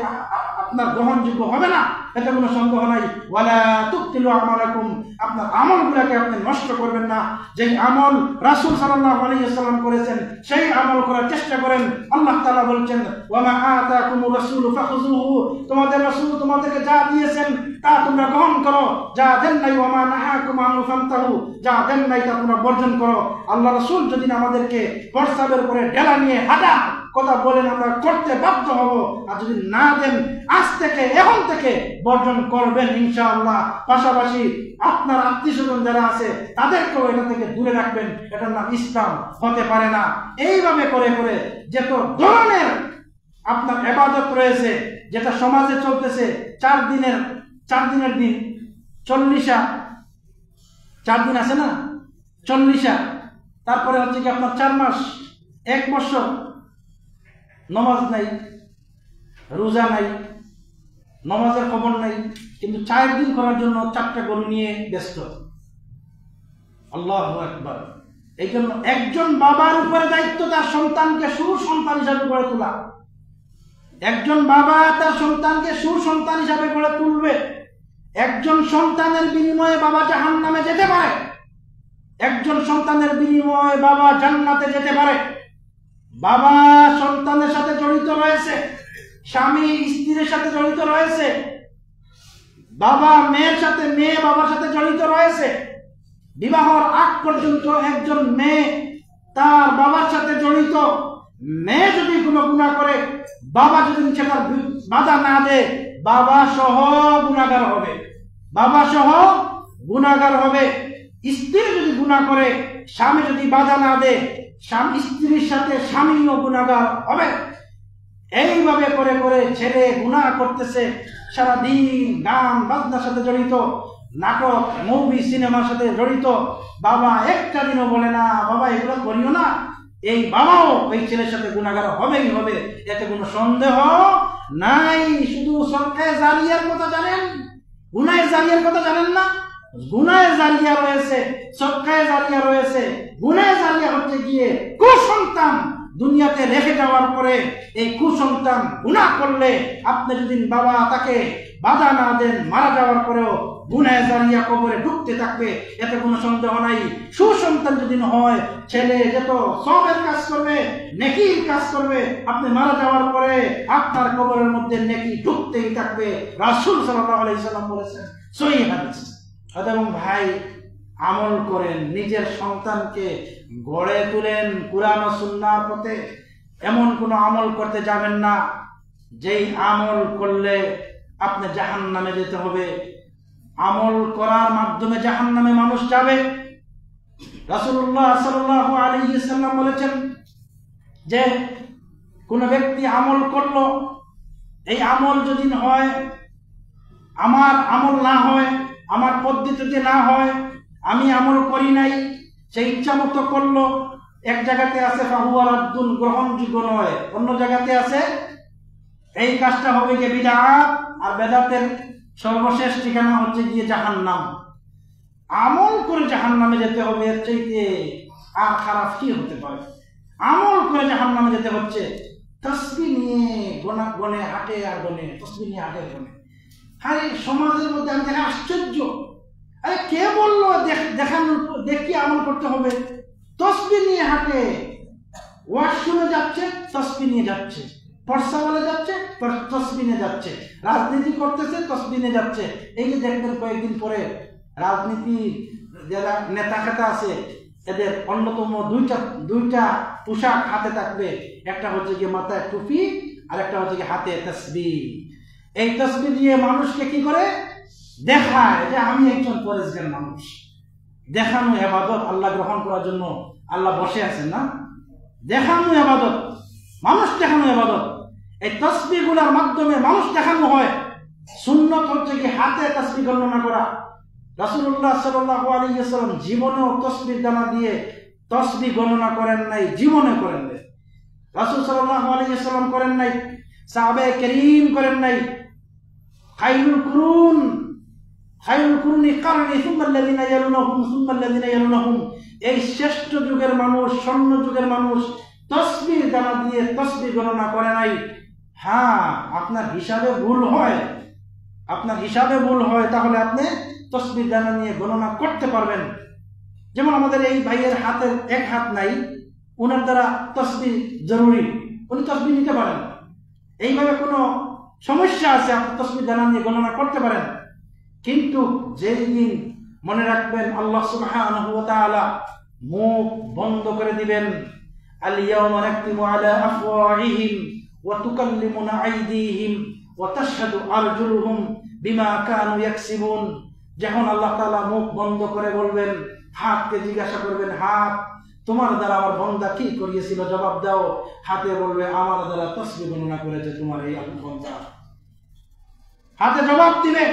আপনার গ্রহণযোগ্য হবে না, এতে কোনো সন্দেহ নাই। ওয়ালা তুবতিলু আমালাকুম, আপনার আমলগুলোকে আপনি নষ্ট করবেন না। যেই আমল রাসূল সাল্লাল্লাহু আলাইহি ওয়াসাল্লাম করেছেন সেই আমল করার চেষ্টা করেন। আল্লাহ তাআলা বলছেন, ওয়া মা আতাকুমুর রাসূলু ফাখুযুহু, তোমাদের রাসূল তোমাদেরকে যা দিয়েছেন তা তোমরা গ্রহণ করো, যা দেন নাই ওয়া মা নাহাকুম আনহু ফান্তাহু, যা দেন নাই তা তোমরা বর্জন করো। আল্লাহ রাসূল যদি আমাদেরকে প্রস্রাবের উপরে ডেলা নিয়ে হাঁটা কথা বলেন, আমরা করতে বাধ্য হব। আর যদি না দেন, আজ থেকে এখন থেকে বর্জন করবেন ইনশাআল্লাহ। পাশাপাশি আপনার আত্মীয়স্বজন যারা আছে তাদেরকেও এটা থেকে দূরে রাখবেন। এটার নাম ইসলাম হতে পারে না। এইভাবে করে করে যত ধরনের আপনার ইবাদত রয়েছে, যেটা সমাজে চলতেছে, 4 দিনের দিন 40 4 দিন আছে না, 40, তারপরে হচ্ছে কি আপনার 4 মাস 1 বছর নামাজ নাই, রোজা নাই, নামাজের খবর নাই, কিন্তু 4 দিন করার জন্য 4টা গরু নিয়ে ব্যস্ত। আল্লাহু আকবার। এই জন্য একজন বাবার উপরে দায়িত্ব তার সন্তানকে সুসন্তান হিসাবে গড়ে তোলা। একজন বাবা তার সন্তানকে সুসন্তান হিসাবে গড়ে তুলবে। একজন সন্তানের বিনিময়ে বাবা জাহান্নামে যেতে পারে, একজন সন্তানের বিনিময়ে বাবা জান্নাতে যেতে পারে। বাবা সন্তানের সাথে জড়িত রয়েছে, স্বামী স্ত্রীর সাথে জড়িত রয়েছে, বাবা মেয়ের সাথে, মেয়ে বাবার সাথে জড়িত রয়েছে। বিবাহর আগ পর্যন্ত একজন মেয়ে তার বাবার সাথে জড়িত। মেয়ে যদি কোনো গুনাহ করে, বাবা যদি সেটার বাধা না দেয়, বাবা সহ গুনাহগার হবে, বাবা সহ গুনাহগার হবে। স্ত্রী যদি গুনাহ করে, স্বামী যদি বাধা না দেয়, স্বামী স্ত্রীর সাথে স্বামীও গুনাহগার হবে। এইভাবে করে করে ছেলে গুনাহ করতেছে, সারাদিন গান বাজনার সাথে জড়িত, নাটক মুভি সিনেমার সাথে জড়িত। বাবা একটা দিনও বলে না বাবা এগুলো করিও না। এই বাবাও ওই ছেলের সাথে গুনাহগার হবেই হবে, এতে কোনো সন্দেহ নাই। শুধু সরকার জারিয়ার কথা জানেন, গুনাহের জারিয়ার কথা জানেন না? গুনাহের জারিয়া রয়েছে, সরকার জারিয়া রয়েছে। গুনাহের জারিয়া হচ্ছে গিয়ে কুসন্তান দুনিয়াতে রেখে যাওয়ার পরে এই কুসন্তান গুনাহ করলে আপনি যদি বাবা তাকে বাধা না দেন, মারা যাওয়ার পরেও গুনাহে জারিয়া কবরে ঢুকতে থাকবে, এতে কোনো সন্দেহ নাই। সুসন্তান যদি হয়, ছেলে যত সওয়াবের কাজ করবে, নেকির কাজ করবে, আপনি মারা যাওয়ার পরে আপনার কবরের মধ্যে নেকি ঢুকতেই থাকবে। রাসূল সাল্লাল্লাহু আলাইহি সাল্লাম বলেছেন, সহিহ হাদিস। এবং ভাই আমল করেন, নিজের সন্তানকে গড়ে তুলেন কুরআন ও সুন্নাহর পথে। এমন কোনো আমল করতে যাবেন না যেই আমল করলে আপনি জাহান্নামে যেতে হবে। আমল করার মাধ্যমে জাহান্নামে মানুষ যাবে। রাসূলুল্লাহ সাল্লাল্লাহু আলাইহি ওয়াসাল্লাম বলেছেন যে কোন ব্যক্তি আমল করলো, এই আমল যদি হয়, আমার আমল না হয়, আমার পদ্ধতিতে না হয়, আমি আমল করি নাই, সে ইচ্ছা মতো করলো, এক জায়গাতে আছে ফাহুয়া রাদ্দুন, গ্রহণযোগ্য নয়, অন্য জায়গাতে আছে এই কাজটা হবে যে বিদআত, আর বেদাতের সর্বশেষ ঠিকানা হচ্ছে গিয়ে জাহান্নাম। আমল করে জাহান্নামে যেতে হবে, এর চাইতে আর খারাপ কি হতে পারে? আমল করে জাহান্নামে যেতে হচ্ছে, তাসবিহ নিয়ে গনে হাঁটে আর গনে, তাসবিহ নিয়ে হাঁটে গনে। আরে সমাজের মধ্যে আমি দেখে আশ্চর্য, আরে কে বললো দেখি আমল করতে হবে? তাসবিহ নিয়ে হাঁটে, ওয়াজ শুনে যাচ্ছে, তাসবিহ নিয়ে যাচ্ছে, পরসা বলে যাচ্ছে, তাসবিহ নিয়ে যাচ্ছে, রাজনীতি করতেছে, তাসবিহ নিয়ে যাচ্ছে। এই যে দেখবেন কয়েকদিন পরে রাজনীতি যারা নেতা খেতা আছে, এদের অন্যতম দুইটা পোশাক হাতে থাকবে, একটা হচ্ছে গিয়ে মাথায় টুপি, আর একটা হচ্ছে গিয়ে হাতে তাসবিহ। এই তাসবিহ দিয়ে মানুষকে কি করে দেখায় যে আমি একজন পরেজগার মানুষ। দেখানো ইবাদত, আল্লাহ গ্রহণ করার জন্য আল্লাহ বসে আছেন না? দেখানো ইবাদত, মানুষ দেখানো ইবাদত। এই তাসবিহ গুলার মাধ্যমে মানুষ দেখানো হয়। সুন্নত হচ্ছে কি হাতে তাসবিহ গণনা করা। রাসূলুল্লাহ সাল্লাল্লাহু আলাইহি ওয়াসাল্লাম জীবনেও তাসবিহ দানা দিয়ে তাসবিহ গণনা করেন নাই, জীবনে করেন নাই। রাসূল সাল্লাল্লাহু আলাইহি ওয়াসাল্লাম করেন নাই, সাহাবায়ে কেরিম করেন নাই। খায়রুল কুরুনি কারনি সুম্মা আল্লাযিনা ইয়ালুনাহুম সুম্মা আল্লাযিনা ইয়ালুনাহুম, এই শ্রেষ্ঠ যুগের মানুষ, স্বর্ণ যুগের মানুষ তাসবিহ দানা দিয়ে তাসবিহ গণনা করে নাই। হ্যাঁ, আপনার হিসাবে ভুল হয়, তাহলে আপনি তাসবিহ দানা নিয়ে গণনা করতে পারবেন। যেমন আমাদের এই ভাইয়ের হাতের এক হাত নাই, ওনার দ্বারা তাসবিহ জরুরি, উনি তাসবিহ নিতে পারেন। এইভাবে কোনো সমস্যা আছে, আপনি তাসবিহ দানা নিয়ে গণনা করতে পারেন। কিন্তু যেই দিন মনে রাখবেন আল্লাহ সুবহানাহু ওয়া তাআলা মুখ বন্ধ করে দিবেন, আল ইয়াওমা নাকতিমু আলা আফওয়াহিহিম ওয়া তুকাল্লিমুনা আইদিহিম ওয়া তাশহাদু আরজুলুহুম বিমা কানু ইয়াকসিবুন। যখন আল্লাহ তাআলা মুখ বন্ধ করে বলবেন, হাতকে জিজ্ঞাসা করবেন, হাত তোমার দ্বারা আমার বান্দা কি করিয়েছিল, জবাব দাও। হাতে বলবে, আমার দ্বারা তাসবিহ গণনা করেছে তোমার এই বান্দা। হাতে জবাব দিবে।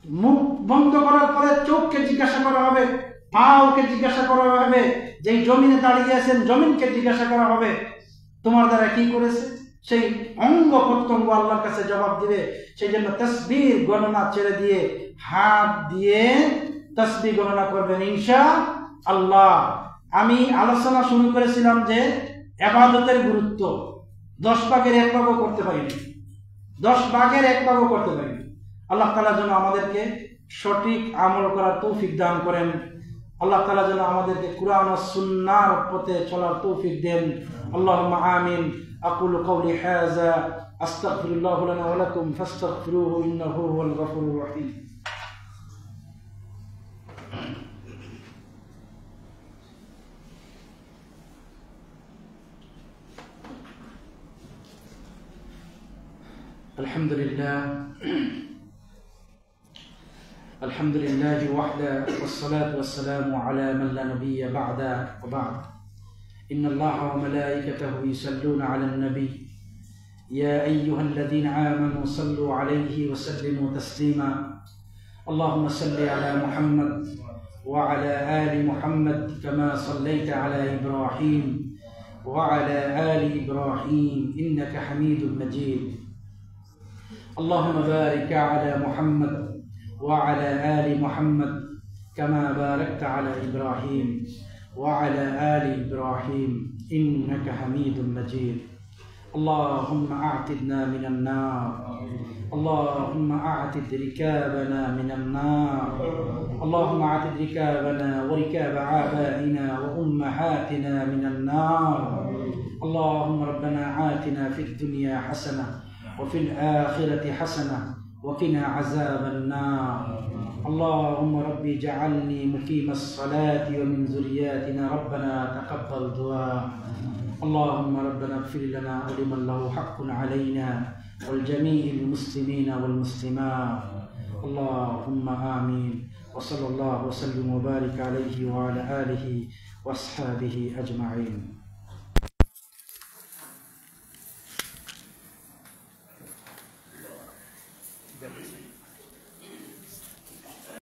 মুখ বন্ধ করার পরে চোখকে জিজ্ঞাসা করা হবে, পাওকে জিজ্ঞাসা করা হবে, যেই জমিনে দাঁড়িয়ে আছেন জমিনকে জিজ্ঞাসা করা হবে তোমার দ্বারা কি করেছে। সেই অঙ্গ প্রত্যঙ্গ আল্লাহর কাছে জবাব দিবে। সেই জন্য তাসবিহ গণনা ছেড়ে দিয়ে হাত দিয়ে তাসবিহ গণনা করবেন ইনশাআল্লাহ। আমি আলোচনা শুরু করেছিলাম যে ইবাদতের গুরুত্ব, 10 ভাগের 1 ভাগও করতে পারিনি, 10 ভাগের 1 ভাগও করতে পারিনি। আল্লাহ তাআলা যেন আমাদেরকে সঠিক আমল করার তৌফিক দান করেন। আল্লাহ তাআলা যেন আমাদেরকে কুরআন ও সুন্নাহর পথে চলার তৌফিক দেন। আল্লাহুম্মা আমিন। আকুলু কওলি হাযা আস্তাগফিরুল্লাহ লানা ওয়া লাকুম ফাস্তাগফিরুহু ইন্নাহু হুয়াল গফুরুর রহিম। الحمد لله وحده والصلاة والسلام على من لا نبي بعده وبعد. إن الله وملائكته يصلون على النبي يا أيها الذين آمنوا صلوا عليه وسلموا تسليما. اللهم صل على محمد وعلى آل محمد كما صليت على إبراهيم وعلى آل إبراهيم إنك حميد مجيد. اللهم بارك على محمد وعلى آل محمد كما باركت على إبراهيم وعلى آل إبراهيم إنك حميد مجيد. اللهم أعتدنا من النار، اللهم أعتد ركابنا من النار، اللهم أعتد ركابنا وركاب آبائنا وأمهاتنا من النار. اللهم ربنا آتنا في الدنيا حسنة وفي الآخرة حسنة وقنا عذاب النار. اللهم رب اجعلني مقيم الصلاة ومن ذرياتنا ربنا تقبل دعاء. اللهم ربنا اغفر لنا ولمن له حق علينا والجميع المسلمين والمسلمات. اللهم آمين. وصلى الله وسلم وبارك عليه وعلى آله وأصحابه أجمعين.